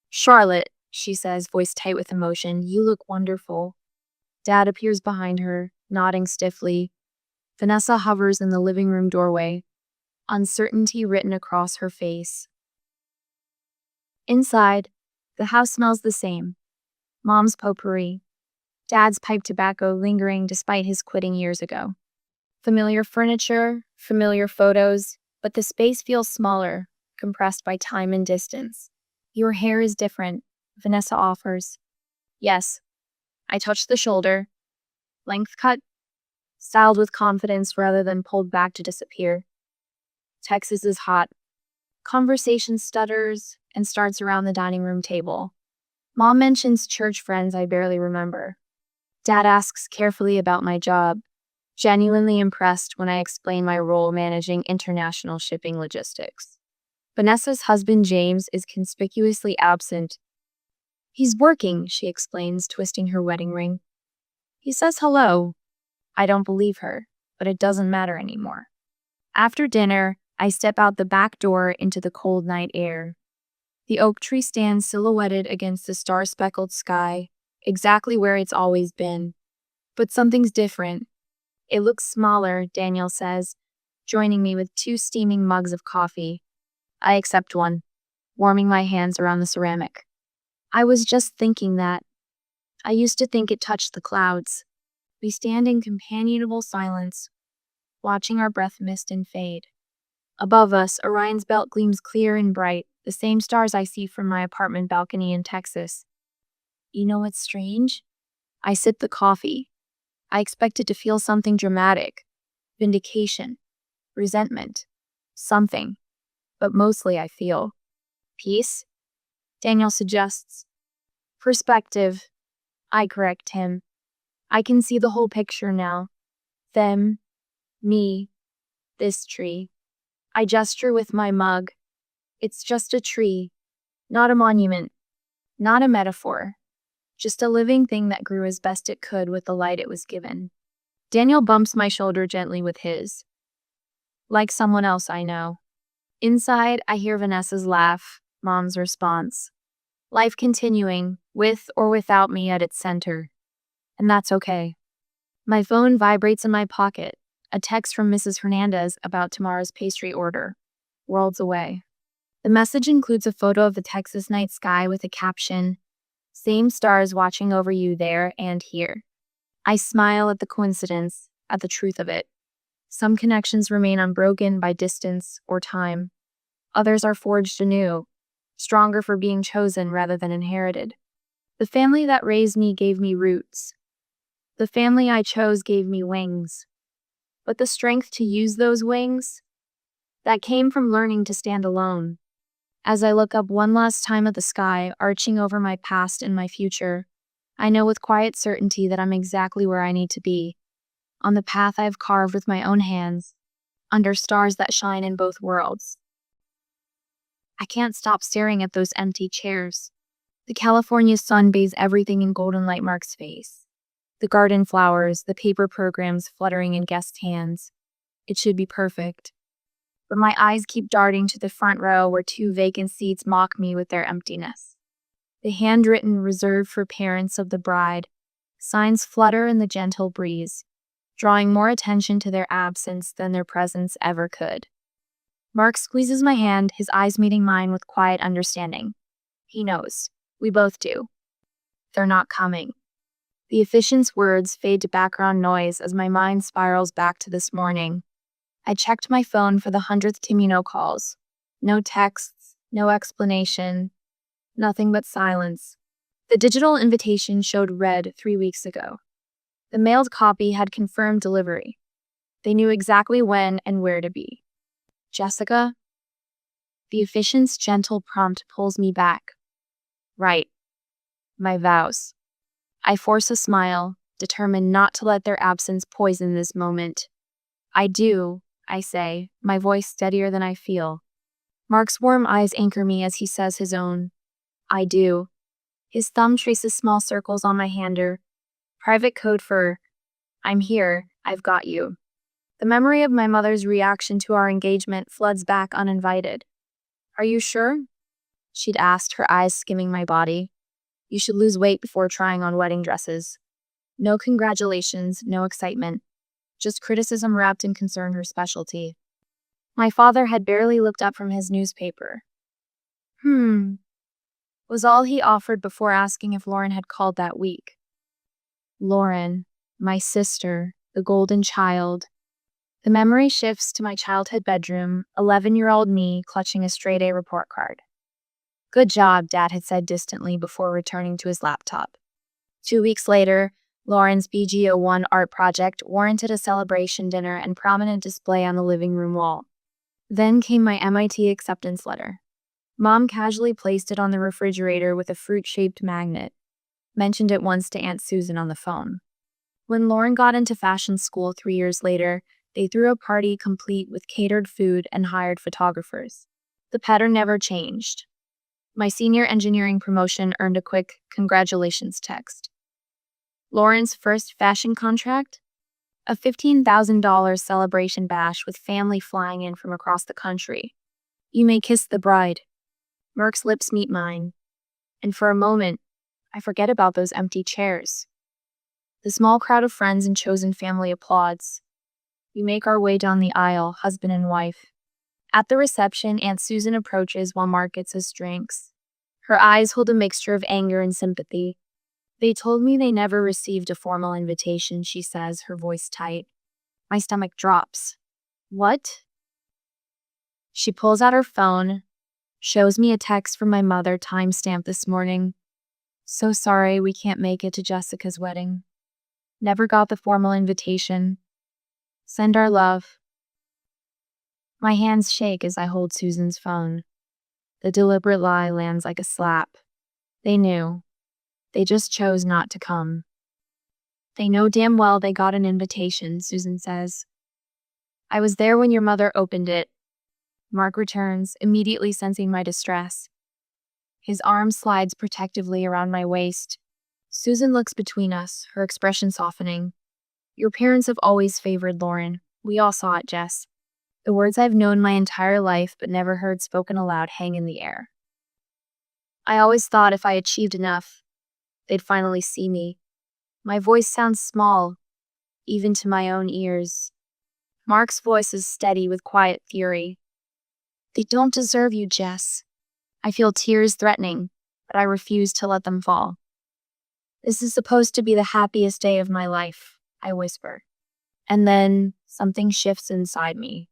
Speaker 1: Charlotte, she says, voice tight with emotion, you look wonderful. Dad appears behind her, nodding stiffly. Vanessa hovers in the living room doorway, uncertainty written across her face. Inside, the house smells the same. Mom's potpourri. Dad's pipe tobacco lingering despite his quitting years ago. Familiar furniture, familiar photos, but the space feels smaller, compressed by time and distance. Your hair is different, Vanessa offers. Yes. I touch the shoulder. Length cut, styled with confidence rather than pulled back to disappear. Texas is hot. Conversation stutters and starts around the dining room table. Mom mentions church friends I barely remember. Dad asks carefully about my job, genuinely impressed when I explain my role managing international shipping logistics. Vanessa's husband, James, is conspicuously absent. He's working, she explains, twisting her wedding ring. He says hello. I don't believe her, but it doesn't matter anymore. After dinner, I step out the back door into the cold night air. The oak tree stands silhouetted against the star-speckled sky, exactly where it's always been. But something's different. It looks smaller, Daniel says, joining me with 2 steaming mugs of coffee. I accept one, warming my hands around the ceramic. I was just thinking that. I used to think it touched the clouds. We stand in companionable silence, watching our breath mist and fade. Above us, Orion's belt gleams clear and bright, the same stars I see from my apartment balcony in Texas. You know what's strange? I sip the coffee. I expected to feel something dramatic. Vindication. Resentment. Something. But mostly I feel peace, Daniel suggests. Perspective. I correct him. I can see the whole picture now. Them. Me. This tree. I gesture with my mug. It's just a tree. Not a monument. Not a metaphor. Just a living thing that grew as best it could with the light it was given. Daniel bumps my shoulder gently with his. Like someone else I know. Inside, I hear Vanessa's laugh, Mom's response. Life continuing, with or without me at its center. And that's okay. My phone vibrates in my pocket, a text from Mrs. Hernandez about tomorrow's pastry order. Worlds away. The message includes a photo of the Texas night sky with a caption, "Same stars watching over you there and here." I smile at the coincidence, at the truth of it. Some connections remain unbroken by distance or time. Others are forged anew, stronger for being chosen rather than inherited. The family that raised me gave me roots. The family I chose gave me wings. But the strength to use those wings, that came from learning to stand alone. As I look up one last time at the sky, arching over my past and my future, I know with quiet certainty that I'm exactly where I need to be, on the path I've carved with my own hands, under stars that shine in both worlds. I can't stop staring at those empty chairs. The California sun bathes everything in golden light Mark's face. The garden flowers, the paper programs fluttering in guests' hands. It should be perfect. But my eyes keep darting to the front row where 2 vacant seats mock me with their emptiness. The handwritten reserved for parents of the bride, signs flutter in the gentle breeze, drawing more attention to their absence than their presence ever could. Mark squeezes my hand, his eyes meeting mine with quiet understanding. He knows. We both do. They're not coming. The officiant's words fade to background noise as my mind spirals back to this morning. I checked my phone for the 100th Timino calls. No texts, no explanation, nothing but silence. The digital invitation showed read 3 weeks ago. The mailed copy had confirmed delivery. They knew exactly when and where to be. Jessica? The officiant's gentle prompt pulls me back. Right. My vows. I force a smile, determined not to let their absence poison this moment. I do, I say, my voice steadier than I feel. Mark's warm eyes anchor me as he says his own. I do. His thumb traces small circles on my hander. Private code for, I'm here, I've got you. The memory of my mother's reaction to our engagement floods back uninvited. Are you sure? She'd asked, her eyes skimming my body. You should lose weight before trying on wedding dresses. No congratulations, no excitement. Just criticism wrapped in concern, her specialty. My father had barely looked up from his newspaper. Was all he offered before asking if Lauren had called that week. Lauren, my sister, the golden child. The memory shifts to my childhood bedroom, 11-year-old me clutching a straight-A report card. Good job, Dad had said distantly before returning to his laptop. 2 weeks later, Lauren's BGO1 art project warranted a celebration dinner and prominent display on the living room wall. Then came my MIT acceptance letter. Mom casually placed it on the refrigerator with a fruit-shaped magnet. Mentioned it once to Aunt Susan on the phone. When Lauren got into fashion school 3 years later, they threw a party complete with catered food and hired photographers. The pattern never changed. My senior engineering promotion earned a quick congratulations text. Lauren's first fashion contract? A $15,000 celebration bash with family flying in from across the country. You may kiss the bride. Merck's lips meet mine. And for a moment, I forget about those empty chairs. The small crowd of friends and chosen family applauds. We make our way down the aisle, husband and wife. At the reception, Aunt Susan approaches while Mark gets us drinks. Her eyes hold a mixture of anger and sympathy. They told me they never received a formal invitation, she says, her voice tight. My stomach drops. What? She pulls out her phone, shows me a text from my mother, time-stamped this morning. So sorry we can't make it to Jessica's wedding. Never got the formal invitation. Send our love. My hands shake as I hold Susan's phone. The deliberate lie lands like a slap. They knew. They just chose not to come. They know damn well they got an invitation, Susan says. I was there when your mother opened it. Mark returns, immediately sensing my distress. His arm slides protectively around my waist. Susan looks between us, her expression softening. Your parents have always favored Lauren. We all saw it, Jess. The words I've known my entire life but never heard spoken aloud hang in the air. I always thought if I achieved enough, they'd finally see me. My voice sounds small, even to my own ears. Mark's voice is steady with quiet fury. They don't deserve you, Jess. I feel tears threatening, but I refuse to let them fall. This is supposed to be the happiest day of my life, I whisper. And then something shifts inside me.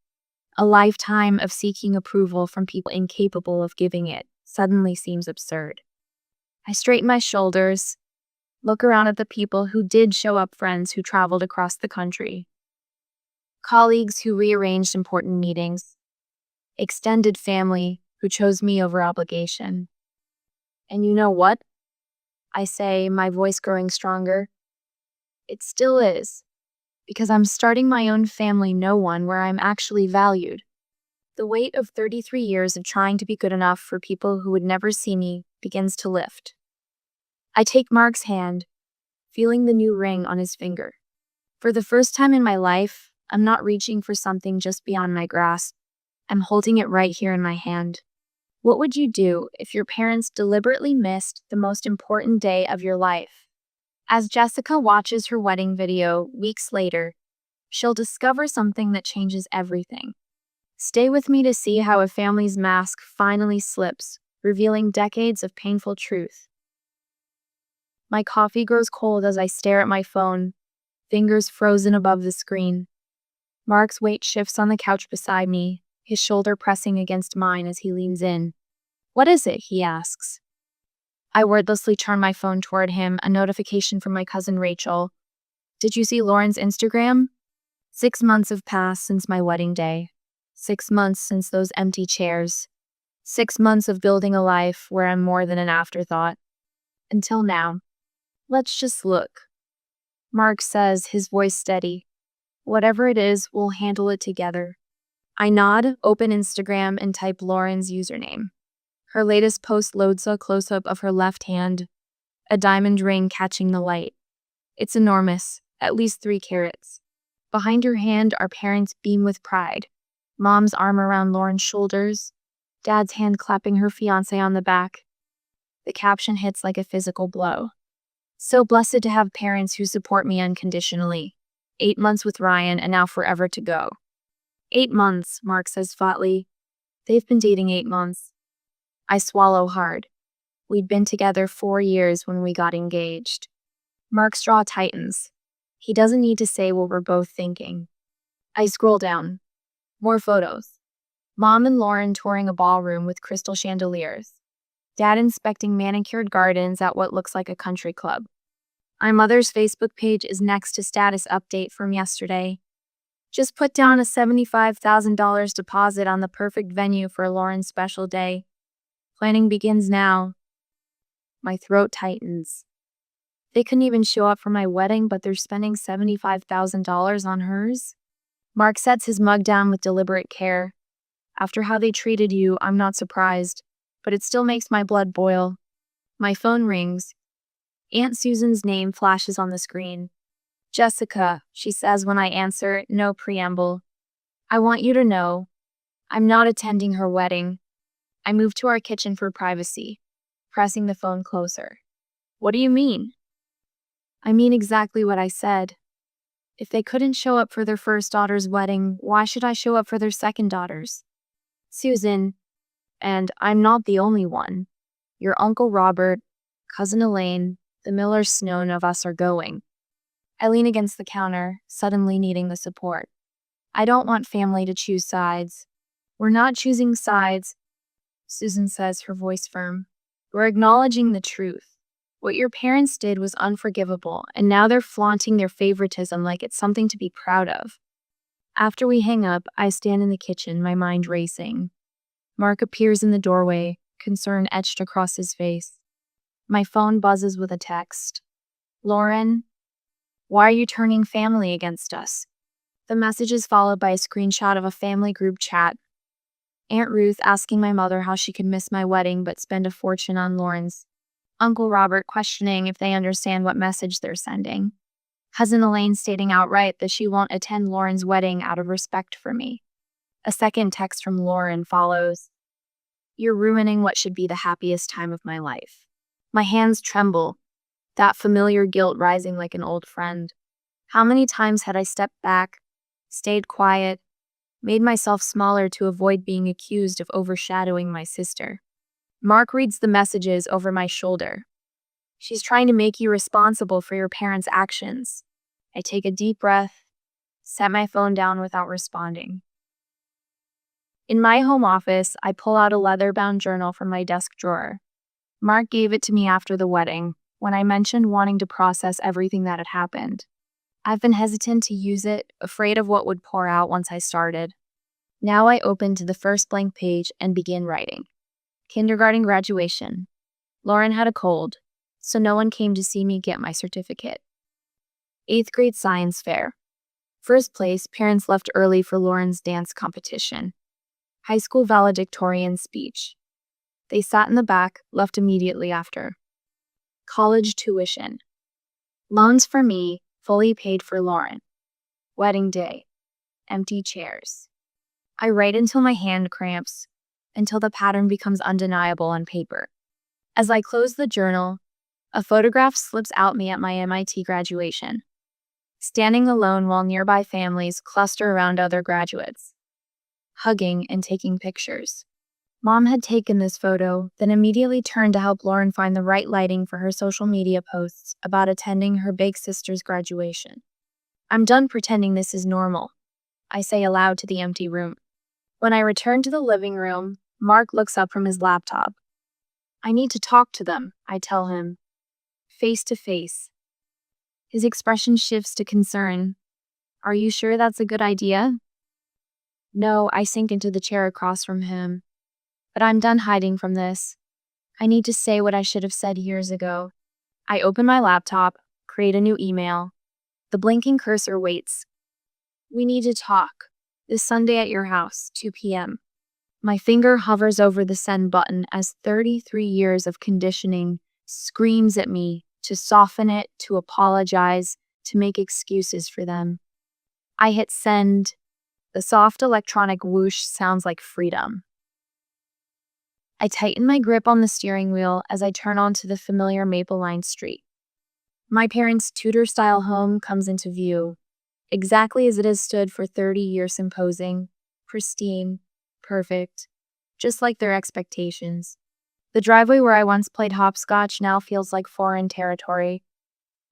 Speaker 1: A lifetime of seeking approval from people incapable of giving it suddenly seems absurd. I straighten my shoulders, look around at the people who did show up, friends who traveled across the country, colleagues who rearranged important meetings, extended family who chose me over obligation. And you know what? I say, my voice growing stronger. It still is. Because I'm starting my own family, no one, where I'm actually valued. The weight of 33 years of trying to be good enough for people who would never see me begins to lift. I take Mark's hand, feeling the new ring on his finger. For the first time in my life, I'm not reaching for something just beyond my grasp. I'm holding it right here in my hand. What would you do if your parents deliberately missed the most important day of your life? As Jessica watches her wedding video weeks later, she'll discover something that changes everything. Stay with me to see how a family's mask finally slips, revealing decades of painful truth. My coffee grows cold as I stare at my phone, fingers frozen above the screen. Mark's weight shifts on the couch beside me, his shoulder pressing against mine as he leans in. "What is it?" he asks. I wordlessly turn my phone toward him, a notification from my cousin Rachel. "Did you see Lauren's Instagram?" 6 months have passed since my wedding day. 6 months since those empty chairs. 6 months of building a life where I'm more than an afterthought. Until now. "Let's just look," Mark says, his voice steady. "Whatever it is, we'll handle it together." I nod, open Instagram, and type Lauren's username. Her latest post loads a close-up of her left hand, a diamond ring catching the light. It's enormous, at least 3 carats. Behind her hand, our parents beam with pride. Mom's arm around Lauren's shoulders, Dad's hand clapping her fiancé on the back. The caption hits like a physical blow. "So blessed to have parents who support me unconditionally. 8 months with Ryan and now forever to go." 8 months, Mark says flatly. They've been dating 8 months. I swallow hard. We'd been together 4 years when we got engaged. Mark's jaw tightens. He doesn't need to say what we're both thinking. I scroll down. More photos. Mom and Lauren touring a ballroom with crystal chandeliers. Dad inspecting manicured gardens at what looks like a country club. My mother's Facebook page is next to status update from yesterday. "Just put down a $75,000 deposit on the perfect venue for Lauren's special day. Planning begins now." My throat tightens. They couldn't even show up for my wedding, but they're spending $75,000 on hers? Mark sets his mug down with deliberate care. "After how they treated you, I'm not surprised, but it still makes my blood boil." My phone rings. Aunt Susan's name flashes on the screen. "Jessica," she says when I answer, no preamble. "I want you to know, I'm not attending her wedding." I move to our kitchen for privacy, pressing the phone closer. "What do you mean?" "I mean exactly what I said. If they couldn't show up for their first daughter's wedding, why should I show up for their second daughter's? Susan, and I'm not the only one. Your Uncle Robert, Cousin Elaine, the Millers, none of us are going." I lean against the counter, suddenly needing the support. "I don't want family to choose sides." "We're not choosing sides," Susan says, her voice firm. "We're acknowledging the truth. What your parents did was unforgivable, and now they're flaunting their favoritism like it's something to be proud of." After we hang up, I stand in the kitchen, my mind racing. Mark appears in the doorway, concern etched across his face. My phone buzzes with a text. "Lauren, why are you turning family against us?" The message is followed by a screenshot of a family group chat. Aunt Ruth asking my mother how she could miss my wedding but spend a fortune on Lauren's. Uncle Robert questioning if they understand what message they're sending. Cousin Elaine stating outright that she won't attend Lauren's wedding out of respect for me. A second text from Lauren follows. "You're ruining what should be the happiest time of my life." My hands tremble, that familiar guilt rising like an old friend. How many times had I stepped back, stayed quiet, made myself smaller to avoid being accused of overshadowing my sister? Mark reads the messages over my shoulder. "She's trying to make you responsible for your parents' actions." I take a deep breath, set my phone down without responding. In my home office, I pull out a leather-bound journal from my desk drawer. Mark gave it to me after the wedding, when I mentioned wanting to process everything that had happened. I've been hesitant to use it, afraid of what would pour out once I started. Now I open to the first blank page and begin writing. Kindergarten graduation. Lauren had a cold, so no one came to see me get my certificate. 8th grade science fair. First place, parents left early for Lauren's dance competition. High school valedictorian speech. They sat in the back, left immediately after. College tuition. Loans for me, fully paid for Lauren. Wedding day. Empty chairs. I write until my hand cramps, until the pattern becomes undeniable on paper. As I close the journal, a photograph slips out me at my MIT graduation, standing alone while nearby families cluster around other graduates. hugging and taking pictures. Mom had taken this photo, then immediately turned to help Lauren find the right lighting for her social media posts about attending her big sister's graduation. I'm done pretending this is normal, I say aloud to the empty room. When I return to the living room, Mark looks up from his laptop. I need to talk to them, I tell him, face to face. His expression shifts to concern. Are you sure that's a good idea? No, I sink into the chair across from him. But I'm done hiding from this. I need to say what I should have said years ago. I open my laptop, create a new email. The blinking cursor waits. We need to talk. This Sunday at your house, 2 p.m. My finger hovers over the send button as 33 years of conditioning screams at me to soften it, to apologize, to make excuses for them. I hit send. The soft electronic whoosh sounds like freedom. I tighten my grip on the steering wheel as I turn onto the familiar maple lined street. My parents' Tudor-style home comes into view, exactly as it has stood for 30 years, imposing, pristine, perfect, just like their expectations. The driveway where I once played hopscotch now feels like foreign territory.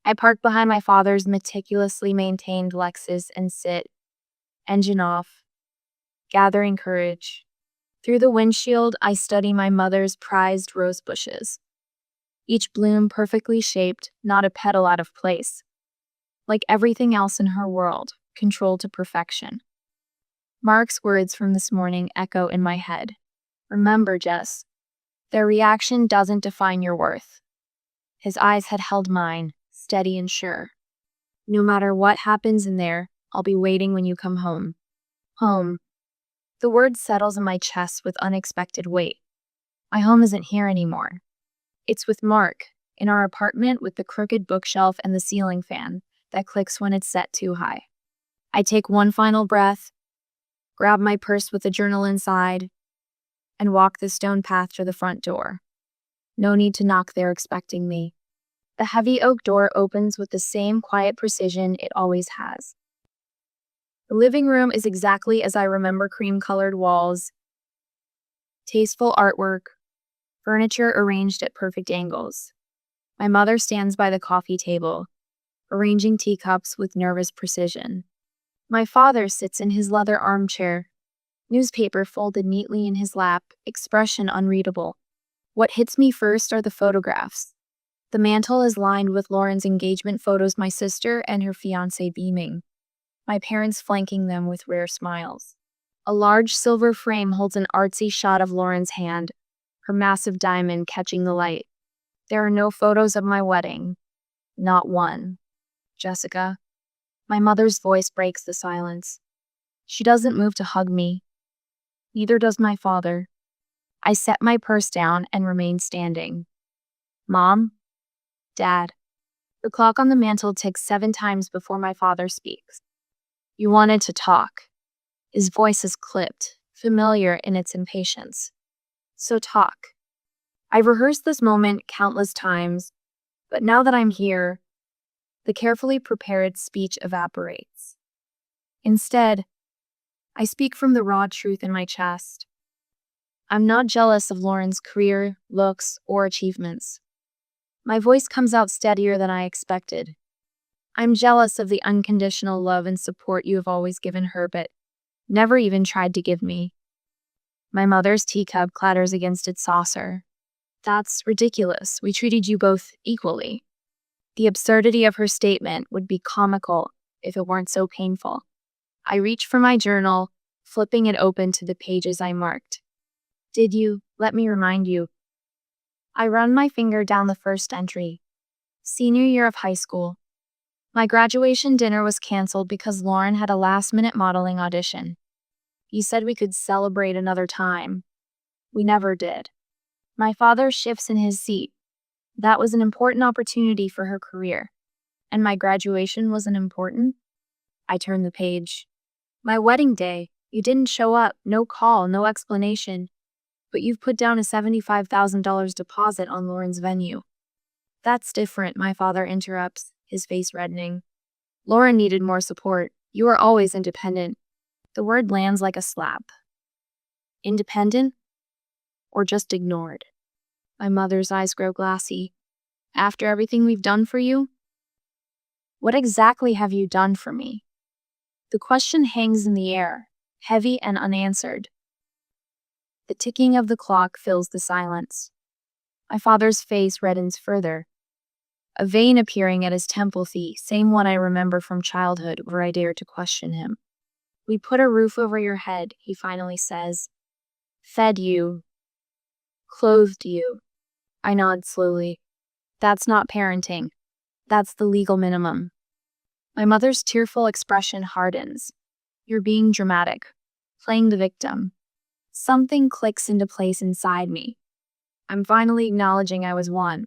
Speaker 1: I park behind my father's meticulously maintained Lexus and sit, engine off, gathering courage. Through the windshield, I study my mother's prized rose bushes. Each bloom perfectly shaped, not a petal out of place. Like everything else in her world, controlled to perfection. Mark's words from this morning echo in my head. Remember, Jess, their reaction doesn't define your worth. His eyes had held mine, steady and sure. No matter what happens in there, I'll be waiting when you come home. Home. The word settles in my chest with unexpected weight. My home isn't here anymore. It's with Mark, in our apartment with the crooked bookshelf and the ceiling fan that clicks when it's set too high. I take one final breath, grab my purse with the journal inside, and walk the stone path to the front door. No need to knock there expecting me. The heavy oak door opens with the same quiet precision it always has. The living room is exactly as I remember: cream-colored walls, tasteful artwork, furniture arranged at perfect angles. My mother stands by the coffee table, arranging teacups with nervous precision. My father sits in his leather armchair, newspaper folded neatly in his lap, expression unreadable. What hits me first are the photographs. The mantle is lined with Lauren's engagement photos, my sister and her fiancé beaming, my parents flanking them with rare smiles. A large silver frame holds an artsy shot of Lauren's hand, her massive diamond catching the light. There are no photos of my wedding. Not one. Jessica. My mother's voice breaks the silence. She doesn't move to hug me. Neither does my father. I set my purse down and remain standing. Mom? Dad. The clock on the mantel ticks 7 times before my father speaks. You wanted to talk. His voice is clipped, familiar in its impatience. So talk. I've rehearsed this moment countless times, but now that I'm here, the carefully prepared speech evaporates. Instead, I speak from the raw truth in my chest. I'm not jealous of Lauren's career, looks, or achievements. My voice comes out steadier than I expected. I'm jealous of the unconditional love and support you have always given her, but never even tried to give me. My mother's teacup clatters against its saucer. That's ridiculous. We treated you both equally. The absurdity of her statement would be comical if it weren't so painful. I reach for my journal, flipping it open to the pages I marked. Did you? Let me remind you. I run my finger down the first entry. Senior year of high school. My graduation dinner was canceled because Lauren had a last-minute modeling audition. You said we could celebrate another time. We never did. My father shifts in his seat. That was an important opportunity for her career. And my graduation wasn't important? I turn the page. My wedding day. You didn't show up. No call, no explanation. But you've put down a $75,000 deposit on Lauren's venue. That's different, my father interrupts, his face reddening. Lauren needed more support. You are always independent. The word lands like a slap. Independent? Or just ignored? My mother's eyes grow glassy. After everything we've done for you? What exactly have you done for me? The question hangs in the air, heavy and unanswered. The ticking of the clock fills the silence. My father's face reddens further, a vein appearing at his temple feet, same one I remember from childhood where I dared to question him. We put a roof over your head, he finally says. Fed you. Clothed you. I nod slowly. That's not parenting. That's the legal minimum. My mother's tearful expression hardens. You're being dramatic, playing the victim. Something clicks into place inside me. I'm finally acknowledging I was one.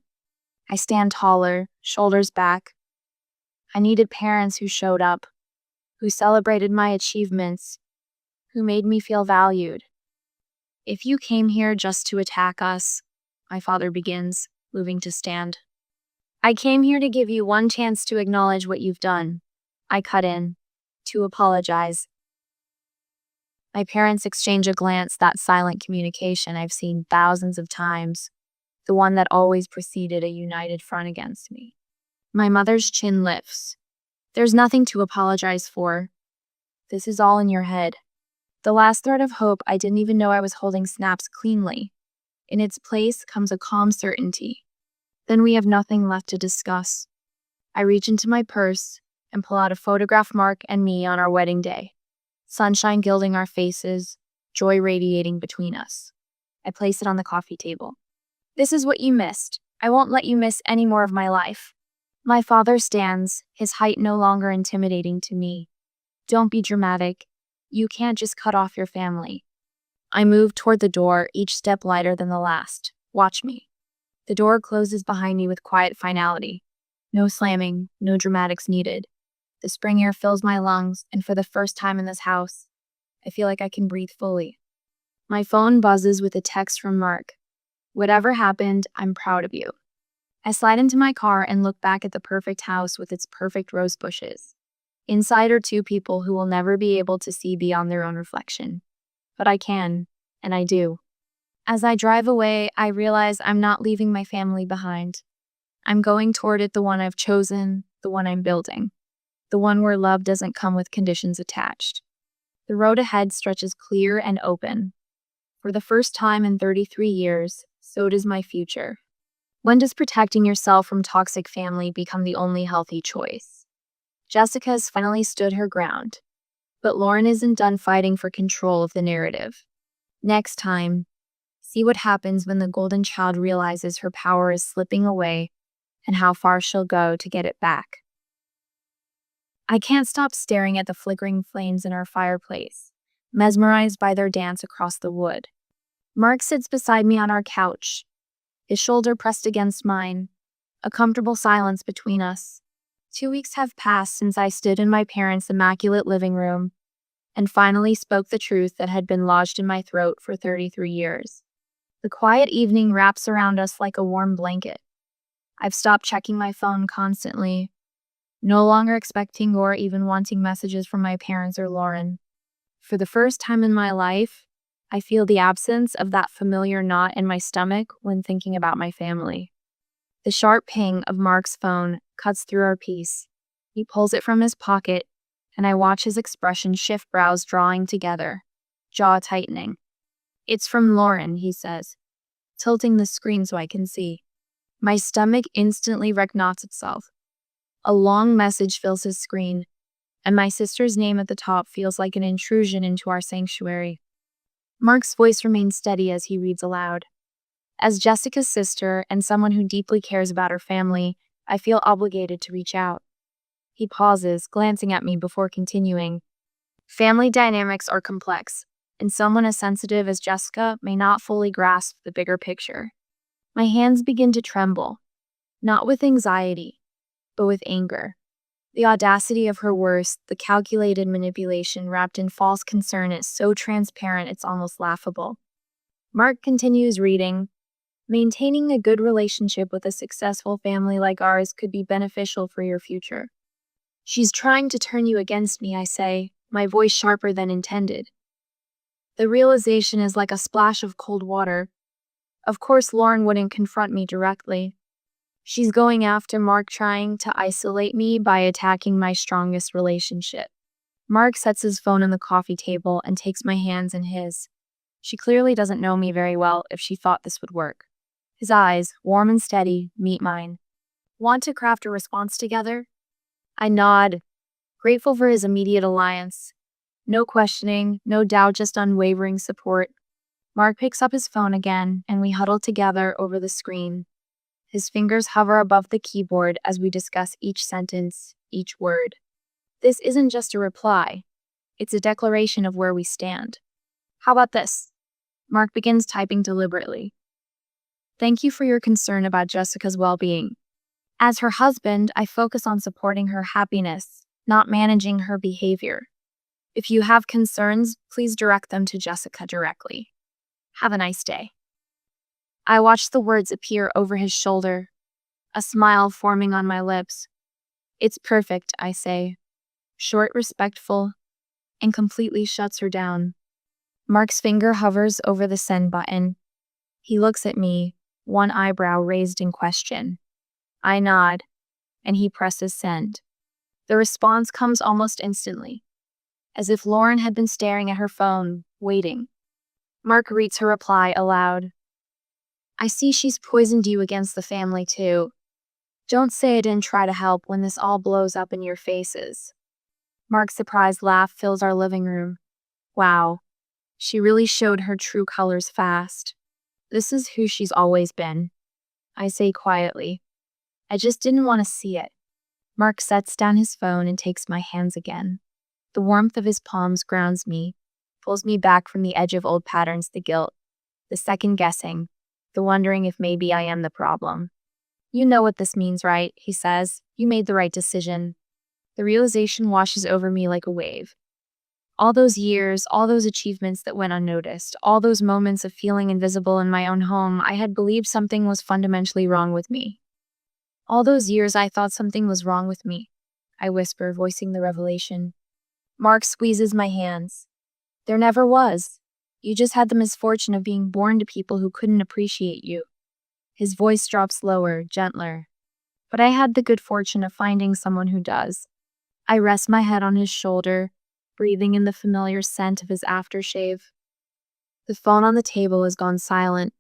Speaker 1: I stand taller, shoulders back. I needed parents who showed up, who celebrated my achievements, who made me feel valued. If you came here just to attack us, my father begins, moving to stand. I came here to give you one chance to acknowledge what you've done. I cut in, to apologize. My parents exchange a glance, that silent communication I've seen thousands of times, the one that always preceded a united front against me. My mother's chin lifts. There's nothing to apologize for. This is all in your head. The last thread of hope I didn't even know I was holding snaps cleanly. In its place comes a calm certainty. Then we have nothing left to discuss. I reach into my purse and pull out a photograph Mark and me on our wedding day. Sunshine gilding our faces, joy radiating between us. I place it on the coffee table. This is what you missed. I won't let you miss any more of my life. My father stands, his height no longer intimidating to me. Don't be dramatic. You can't just cut off your family. I move toward the door, each step lighter than the last. Watch me. The door closes behind me with quiet finality. No slamming, no dramatics needed. The spring air fills my lungs, and for the first time in this house, I feel like I can breathe fully. My phone buzzes with a text from Mark. Whatever happened, I'm proud of you. I slide into my car and look back at the perfect house with its perfect rose bushes. Inside are two people who will never be able to see beyond their own reflection. But I can, and I do. As I drive away, I realize I'm not leaving my family behind. I'm going toward it, the one I've chosen, the one I'm building. The one where love doesn't come with conditions attached. The road ahead stretches clear and open. For the first time in 33 years, so does my future. When does protecting yourself from toxic family become the only healthy choice? Jessica has finally stood her ground, but Lauren isn't done fighting for control of the narrative. Next time, see what happens when the golden child realizes her power is slipping away and how far she'll go to get it back. I can't stop staring at the flickering flames in our fireplace, mesmerized by their dance across the wood. Mark sits beside me on our couch, his shoulder pressed against mine, a comfortable silence between us. 2 weeks have passed since I stood in my parents' immaculate living room and finally spoke the truth that had been lodged in my throat for 33 years. The quiet evening wraps around us like a warm blanket. I've stopped checking my phone constantly, no longer expecting or even wanting messages from my parents or Lauren. For the first time in my life, I feel the absence of that familiar knot in my stomach when thinking about my family. The sharp ping of Mark's phone cuts through our peace. He pulls it from his pocket, and I watch his expression shift, brows drawing together, jaw tightening. It's from Lauren, he says, tilting the screen so I can see. My stomach instantly reknots itself. A long message fills his screen, and my sister's name at the top feels like an intrusion into our sanctuary. Mark's voice remains steady as he reads aloud. As Jessica's sister and someone who deeply cares about her family, I feel obligated to reach out. He pauses, glancing at me before continuing. Family dynamics are complex, and someone as sensitive as Jessica may not fully grasp the bigger picture. My hands begin to tremble, not with anxiety, but with anger. The audacity of her words, the calculated manipulation wrapped in false concern is so transparent it's almost laughable. Mark continues reading. Maintaining a good relationship with a successful family like ours could be beneficial for your future. She's trying to turn you against me, I say, my voice sharper than intended. The realization is like a splash of cold water. Of course, Lauren wouldn't confront me directly. She's going after Mark, trying to isolate me by attacking my strongest relationship. Mark sets his phone on the coffee table and takes my hands in his. She clearly doesn't know me very well if she thought this would work. His eyes, warm and steady, meet mine. Want to craft a response together? I nod, grateful for his immediate alliance. No questioning, no doubt, just unwavering support. Mark picks up his phone again, and we huddle together over the screen. His fingers hover above the keyboard as we discuss each sentence, each word. This isn't just a reply. It's a declaration of where we stand. How about this? Mark begins typing deliberately. Thank you for your concern about Jessica's well-being. As her husband, I focus on supporting her happiness, not managing her behavior. If you have concerns, please direct them to Jessica directly. Have a nice day. I watch the words appear over his shoulder, a smile forming on my lips. It's perfect, I say. Short, respectful, and completely shuts her down. Mark's finger hovers over the send button. He looks at me, one eyebrow raised in question. I nod, and he presses send. The response comes almost instantly, as if Lauren had been staring at her phone, waiting. Mark reads her reply aloud. I see she's poisoned you against the family too. Don't say I didn't try to help when this all blows up in your faces. Mark's surprised laugh fills our living room. Wow, she really showed her true colors fast. This is who she's always been. I say quietly. I just didn't want to see it. Mark sets down his phone and takes my hands again. The warmth of his palms grounds me, pulls me back from the edge of old patterns, the guilt, the second guessing, the wondering if maybe I am the problem. You know what this means, right? He says. You made the right decision. The realization washes over me like a wave. All those years, all those achievements that went unnoticed, all those moments of feeling invisible in my own home, I had believed something was fundamentally wrong with me. All those years I thought something was wrong with me, I whisper, voicing the revelation. Mark squeezes my hands. There never was. You just had the misfortune of being born to people who couldn't appreciate you. His voice drops lower, gentler. But I had the good fortune of finding someone who does. I rest my head on his shoulder, breathing in the familiar scent of his aftershave. The phone on the table has gone silent,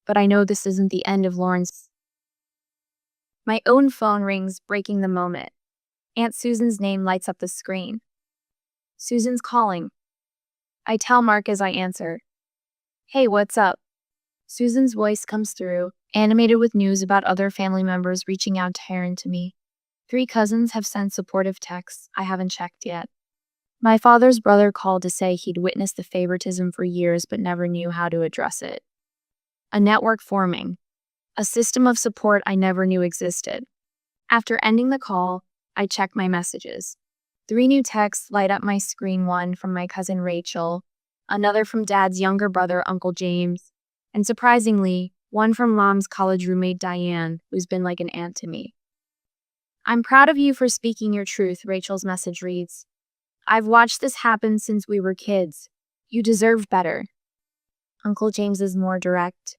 Speaker 1: but I know this isn't the end of Lauren's. My own phone rings, breaking the moment. Aunt Susan's name lights up the screen. Susan's calling. I tell Mark as I answer. Hey, what's up? Susan's voice comes through, animated with news about other family members reaching out to her and to me. 3 cousins have sent supportive texts I haven't checked yet. My father's brother called to say he'd witnessed the favoritism for years but never knew how to address it. A network forming. A system of support I never knew existed. After ending the call, I check my messages. 3 new texts light up my screen, one from my cousin Rachel, another from Dad's younger brother, Uncle James, and surprisingly, one from Mom's college roommate Diane, who's been like an aunt to me. I'm proud of you for speaking your truth, Rachel's message reads. I've watched this happen since we were kids. You deserve better. Uncle James is more direct.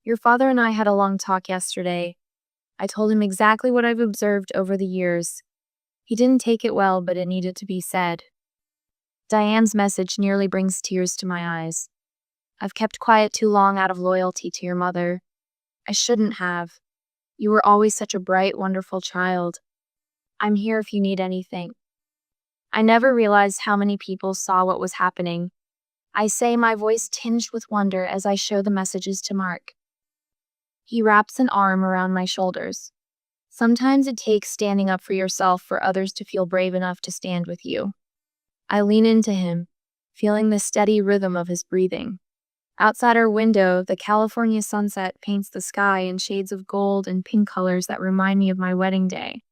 Speaker 1: Your father and I had a long talk yesterday. I told him exactly what I've observed over the years. He didn't take it well, but it needed to be said. Diane's message nearly brings tears to my eyes. I've kept quiet too long out of loyalty to your mother. I shouldn't have. You were always such a bright, wonderful child. I'm here if you need anything. I never realized how many people saw what was happening. I say, my voice tinged with wonder as I show the messages to Mark. He wraps an arm around my shoulders. Sometimes it takes standing up for yourself for others to feel brave enough to stand with you. I lean into him, feeling the steady rhythm of his breathing. Outside our window, the California sunset paints the sky in shades of gold and pink colors that remind me of my wedding day.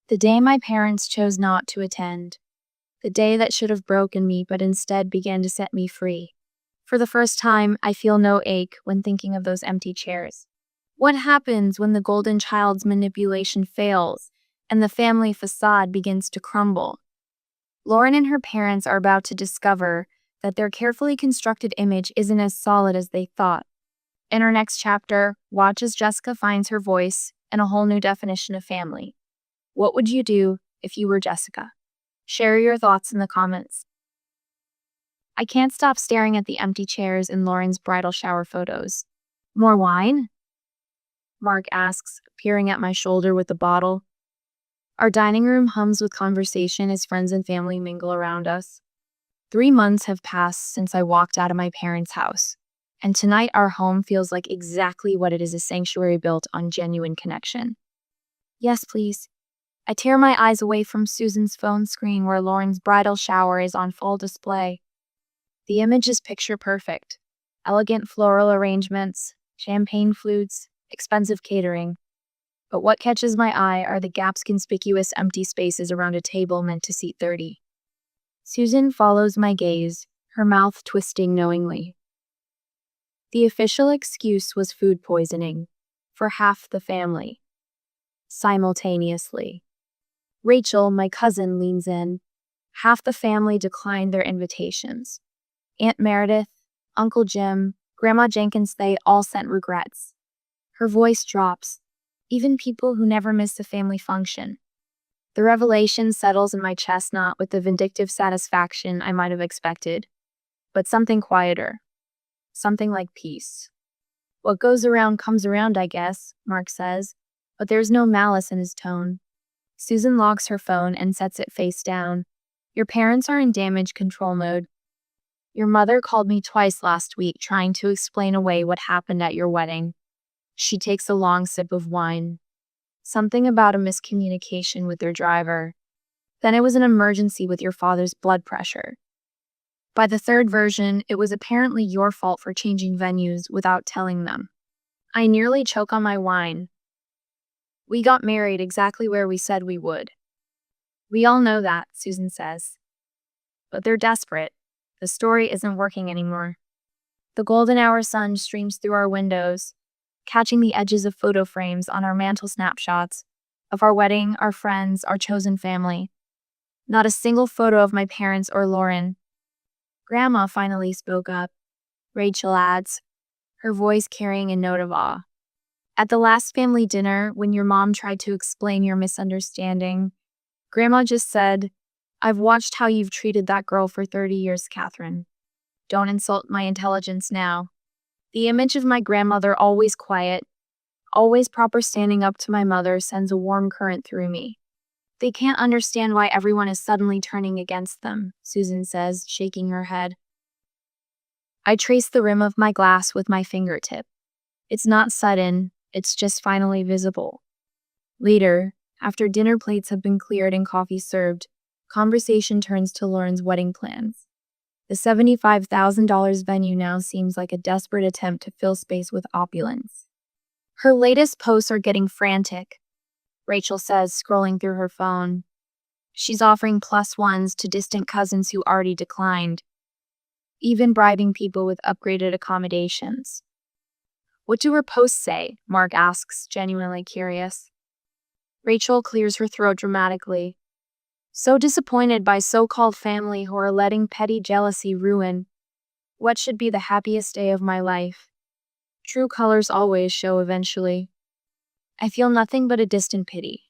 Speaker 1: The day my parents chose not to attend. The day that should have broken me but instead began to set me free. For the first time, I feel no ache when thinking of those empty chairs. What happens when the golden child's manipulation fails and the family facade begins to crumble? Lauren and her parents are about to discover that their carefully constructed image isn't as solid as they thought. In our next chapter, watch as Jessica finds her voice and a whole new definition of family. What would you do if you were Jessica? Share your thoughts in the comments. I can't stop staring at the empty chairs in Lauren's bridal shower photos. More wine? Mark asks, peering at my shoulder with the bottle. Our dining room hums with conversation as friends and family mingle around us. 3 months have passed since I walked out of my parents' house, and tonight our home feels like exactly what it is, a sanctuary built on genuine connection. Yes, please. I tear my eyes away from Susan's phone screen where Lauren's bridal shower is on full display. The image is picture perfect. Elegant floral arrangements, champagne flutes, expensive catering. But what catches my eye are the gaps, conspicuous empty spaces around a table meant to seat 30. Susan follows my gaze, her mouth twisting knowingly. The official excuse was food poisoning for half the family. Simultaneously, Rachel, my cousin, leans in. Half the family declined their invitations. Aunt Meredith, Uncle Jim, Grandma Jenkins, they all sent regrets. Her voice drops. Even people who never miss a family function. The revelation settles in my chest, not with the vindictive satisfaction I might have expected, but something quieter. Something like peace. What goes around comes around, I guess, Mark says, but there's no malice in his tone. Susan locks her phone and sets it face down. Your parents are in damage control mode. Your mother called me twice last week trying to explain away what happened at your wedding. She takes a long sip of wine. Something about a miscommunication with their driver. Then it was an emergency with your father's blood pressure. By the third version, it was apparently your fault for changing venues without telling them. I nearly choke on my wine. We got married exactly where we said we would. We all know that, Susan says. But they're desperate. The story isn't working anymore. The golden hour sun streams through our windows, catching the edges of photo frames on our mantle snapshots of our wedding, our friends, our chosen family. Not a single photo of my parents or Lauren. Grandma finally spoke up, Rachel adds, her voice carrying a note of awe. At the last family dinner, when your mom tried to explain your misunderstanding, Grandma just said, I've watched how you've treated that girl for 30 years, Catherine. Don't insult my intelligence now. The image of my grandmother, always quiet, always proper, standing up to my mother, sends a warm current through me. They can't understand why everyone is suddenly turning against them, Susan says, shaking her head. I trace the rim of my glass with my fingertip. It's not sudden, it's just finally visible. Later, after dinner plates have been cleared and coffee served, conversation turns to Lauren's wedding plans. The $75,000 venue now seems like a desperate attempt to fill space with opulence. Her latest posts are getting frantic, Rachel says, scrolling through her phone. She's offering +1s to distant cousins who already declined, even bribing people with upgraded accommodations. What do her posts say? Mark asks, genuinely curious. Rachel clears her throat dramatically. So disappointed by so-called family who are letting petty jealousy ruin what should be the happiest day of my life. True colors always show eventually. I feel nothing but a distant pity.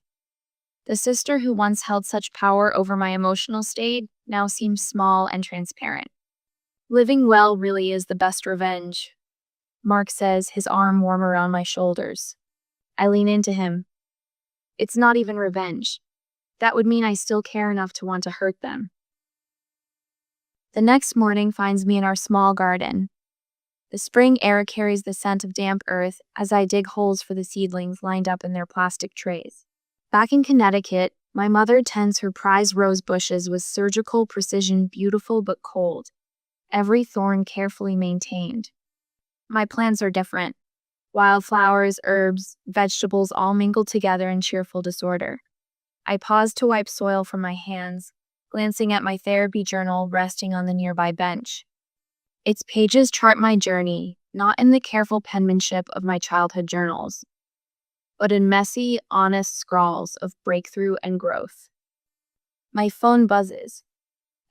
Speaker 1: The sister who once held such power over my emotional state now seems small and transparent. Living well really is the best revenge, Mark says, his arm warm around my shoulders. I lean into him. It's not even revenge. That would mean I still care enough to want to hurt them. The next morning finds me in our small garden. The spring air carries the scent of damp earth as I dig holes for the seedlings lined up in their plastic trays. Back in Connecticut, my mother tends her prized rose bushes with surgical precision, beautiful but cold, every thorn carefully maintained. My plants are different. Wildflowers, herbs, vegetables all mingled together in cheerful disorder. I pause to wipe soil from my hands, glancing at my therapy journal resting on the nearby bench. Its pages chart my journey, not in the careful penmanship of my childhood journals, but in messy, honest scrawls of breakthrough and growth. My phone buzzes.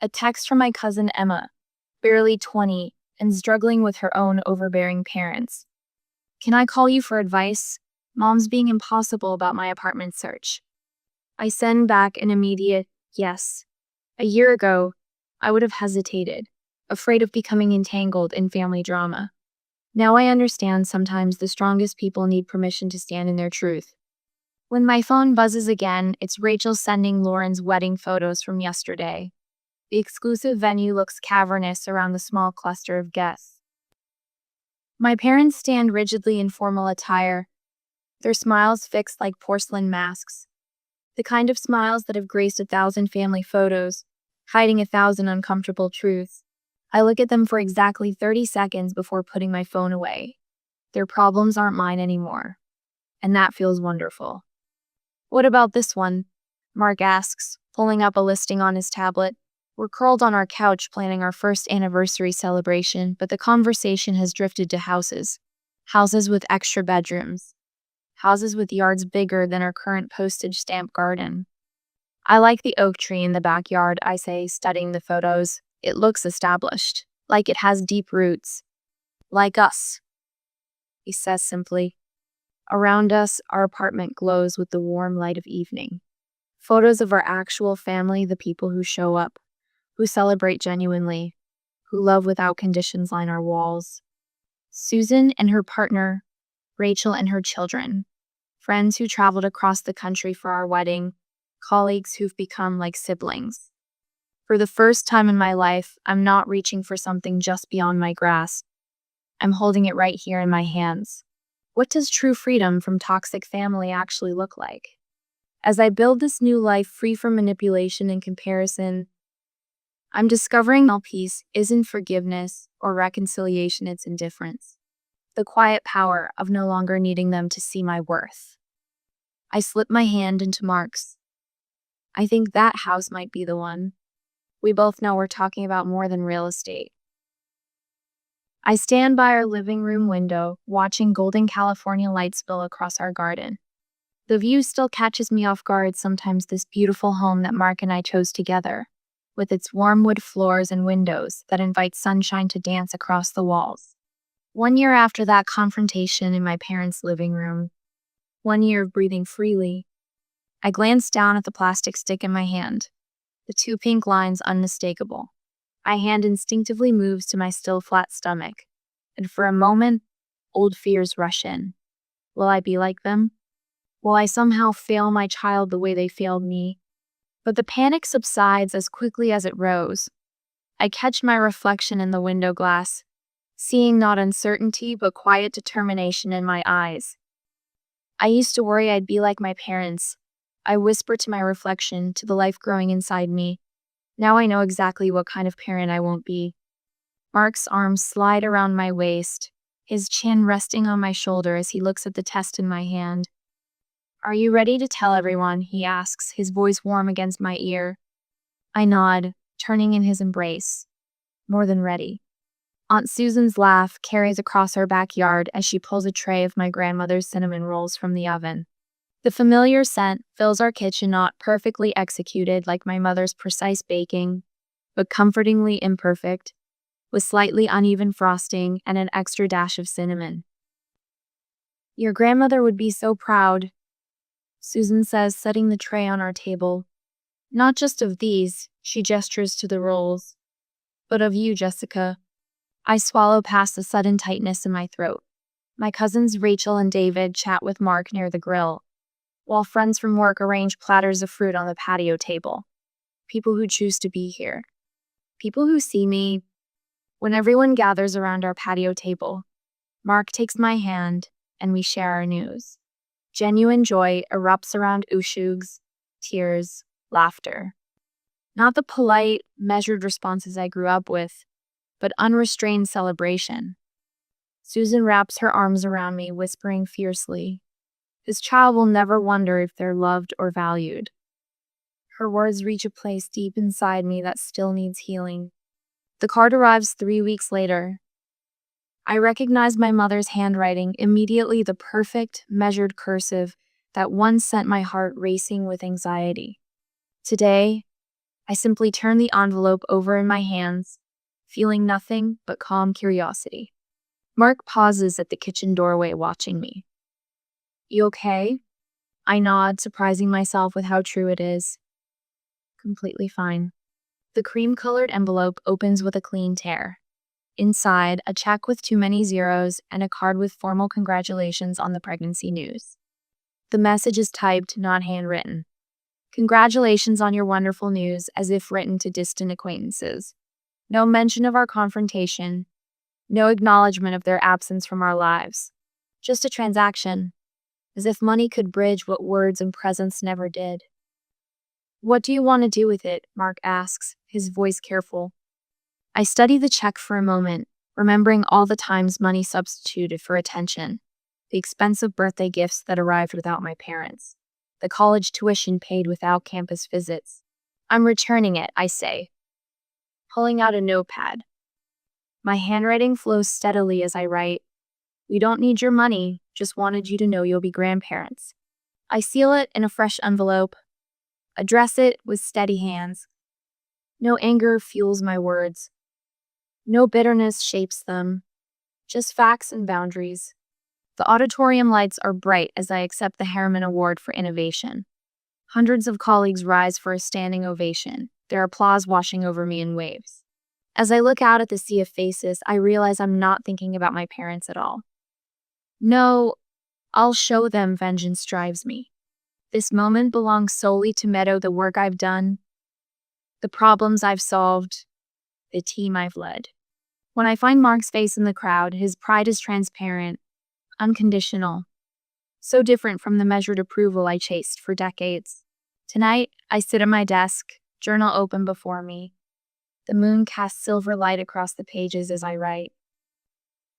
Speaker 1: A text from my cousin Emma. barely 20, and struggling with her own overbearing parents. Can I call you for advice? Mom's being impossible about my apartment search. I send back an immediate yes. A year ago, I would have hesitated, afraid of becoming entangled in family drama. Now I understand sometimes the strongest people need permission to stand in their truth. When my phone buzzes again, it's Rachel sending Lauren's wedding photos from yesterday. The exclusive venue looks cavernous around the small cluster of guests. My parents stand rigidly in formal attire, their smiles fixed like porcelain masks. The kind of smiles that have graced 1,000 family photos, hiding 1,000 uncomfortable truths. I look at them for exactly 30 seconds before putting my phone away. Their problems aren't mine anymore. And that feels wonderful. What about this one? Mark asks, pulling up a listing on his tablet. We're curled on our couch planning our first anniversary celebration, but the conversation has drifted to houses. Houses with extra bedrooms. Houses with yards bigger than our current postage stamp garden. I like the oak tree in the backyard, I say, studying the photos. It looks established, like it has deep roots. Like us, he says simply. Around us, our apartment glows with the warm light of evening. Photos of our actual family, the people who show up, who celebrate genuinely, who love without conditions line our walls. Susan and her partner, Rachel and her children, friends who traveled across the country for our wedding, colleagues who've become like siblings. For the first time in my life, I'm not reaching for something just beyond my grasp. I'm holding it right here in my hands. What does true freedom from toxic family actually look like? As I build this new life free from manipulation and comparison, I'm discovering my peace isn't forgiveness or reconciliation, it's indifference. The quiet power of no longer needing them to see my worth. I slip my hand into Mark's. I think that house might be the one. We both know we're talking about more than real estate. I stand by our living room window, watching golden California lights spill across our garden. The view still catches me off guard sometimes, this beautiful home that Mark and I chose together, with its warm wood floors and windows that invite sunshine to dance across the walls. 1 year after that confrontation in my parents' living room, 1 year of breathing freely, I glanced down at the plastic stick in my hand, the 2 pink lines unmistakable. My hand instinctively moves to my still flat stomach, and for a moment, old fears rush in. Will I be like them? Will I somehow fail my child the way they failed me? But the panic subsides as quickly as it rose. I catch my reflection in the window glass, seeing not uncertainty but quiet determination in my eyes. I used to worry I'd be like my parents. I whisper to my reflection, to the life growing inside me. Now I know exactly what kind of parent I won't be. Mark's arms slide around my waist, his chin resting on my shoulder as he looks at the test in my hand. Are you ready to tell everyone? He asks, his voice warm against my ear. I nod, turning in his embrace. More than ready. Aunt Susan's laugh carries across our backyard as she pulls a tray of my grandmother's cinnamon rolls from the oven. The familiar scent fills our kitchen, not perfectly executed like my mother's precise baking, but comfortingly imperfect, with slightly uneven frosting and an extra dash of cinnamon. Your grandmother would be so proud, Susan says, setting the tray on our table. Not just of these, she gestures to the rolls, but of you, Jessica. I swallow past the sudden tightness in my throat. My cousins Rachel and David chat with Mark near the grill, while friends from work arrange platters of fruit on the patio table. People who choose to be here. People who see me. When everyone gathers around our patio table, Mark takes my hand and we share our news. Genuine joy erupts around ushugs, tears, laughter. Not the polite, measured responses I grew up with, but unrestrained celebration. Susan wraps her arms around me, whispering fiercely, "This child will never wonder if they're loved or valued." Her words reach a place deep inside me that still needs healing. The card arrives 3 weeks later. I recognize my mother's handwriting, immediately the perfect, measured cursive that once sent my heart racing with anxiety. Today, I simply turn the envelope over in my hands, feeling nothing but calm curiosity. Mark pauses at the kitchen doorway, watching me. You okay? I nod, surprising myself with how true it is. Completely fine. The cream-colored envelope opens with a clean tear. Inside, a check with too many zeros and a card with formal congratulations on the pregnancy news. The message is typed, not handwritten. Congratulations on your wonderful news, as if written to distant acquaintances. No mention of our confrontation. No acknowledgement of their absence from our lives. Just a transaction, as if money could bridge what words and presents never did. What do you want to do with it? Mark asks, his voice careful. I study the check for a moment, remembering all the times money substituted for attention, the expensive birthday gifts that arrived without my parents, the college tuition paid without campus visits. I'm returning it, I say, pulling out a notepad. My handwriting flows steadily as I write, "We don't need your money, just wanted you to know you'll be grandparents." I seal it in a fresh envelope, address it with steady hands. No anger fuels my words. No bitterness shapes them, just facts and boundaries. The auditorium lights are bright as I accept the Harriman Award for Innovation. Hundreds of colleagues rise for a standing ovation, their applause washing over me in waves. As I look out at the sea of faces, I realize I'm not thinking about my parents at all. No, I'll show them vengeance drives me. This moment belongs solely to Meadow, the work I've done, the problems I've solved, the team I've led. When I find Mark's face in the crowd, his pride is transparent, unconditional, so different from the measured approval I chased for decades. Tonight, I sit at my desk, journal open before me. The moon casts silver light across the pages as I write.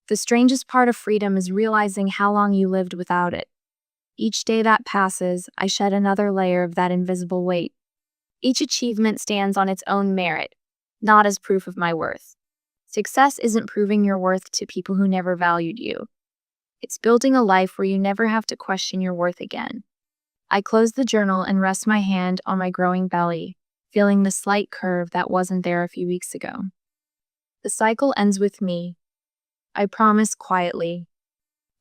Speaker 1: The strangest part of freedom is realizing how long you lived without it. Each day that passes, I shed another layer of that invisible weight. Each achievement stands on its own merit, not as proof of my worth. Success isn't proving your worth to people who never valued you. It's building a life where you never have to question your worth again. I close the journal and rest my hand on my growing belly, feeling the slight curve that wasn't there a few weeks ago. The cycle ends with me, I promise quietly.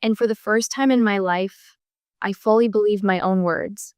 Speaker 1: And for the first time in my life, I fully believe my own words.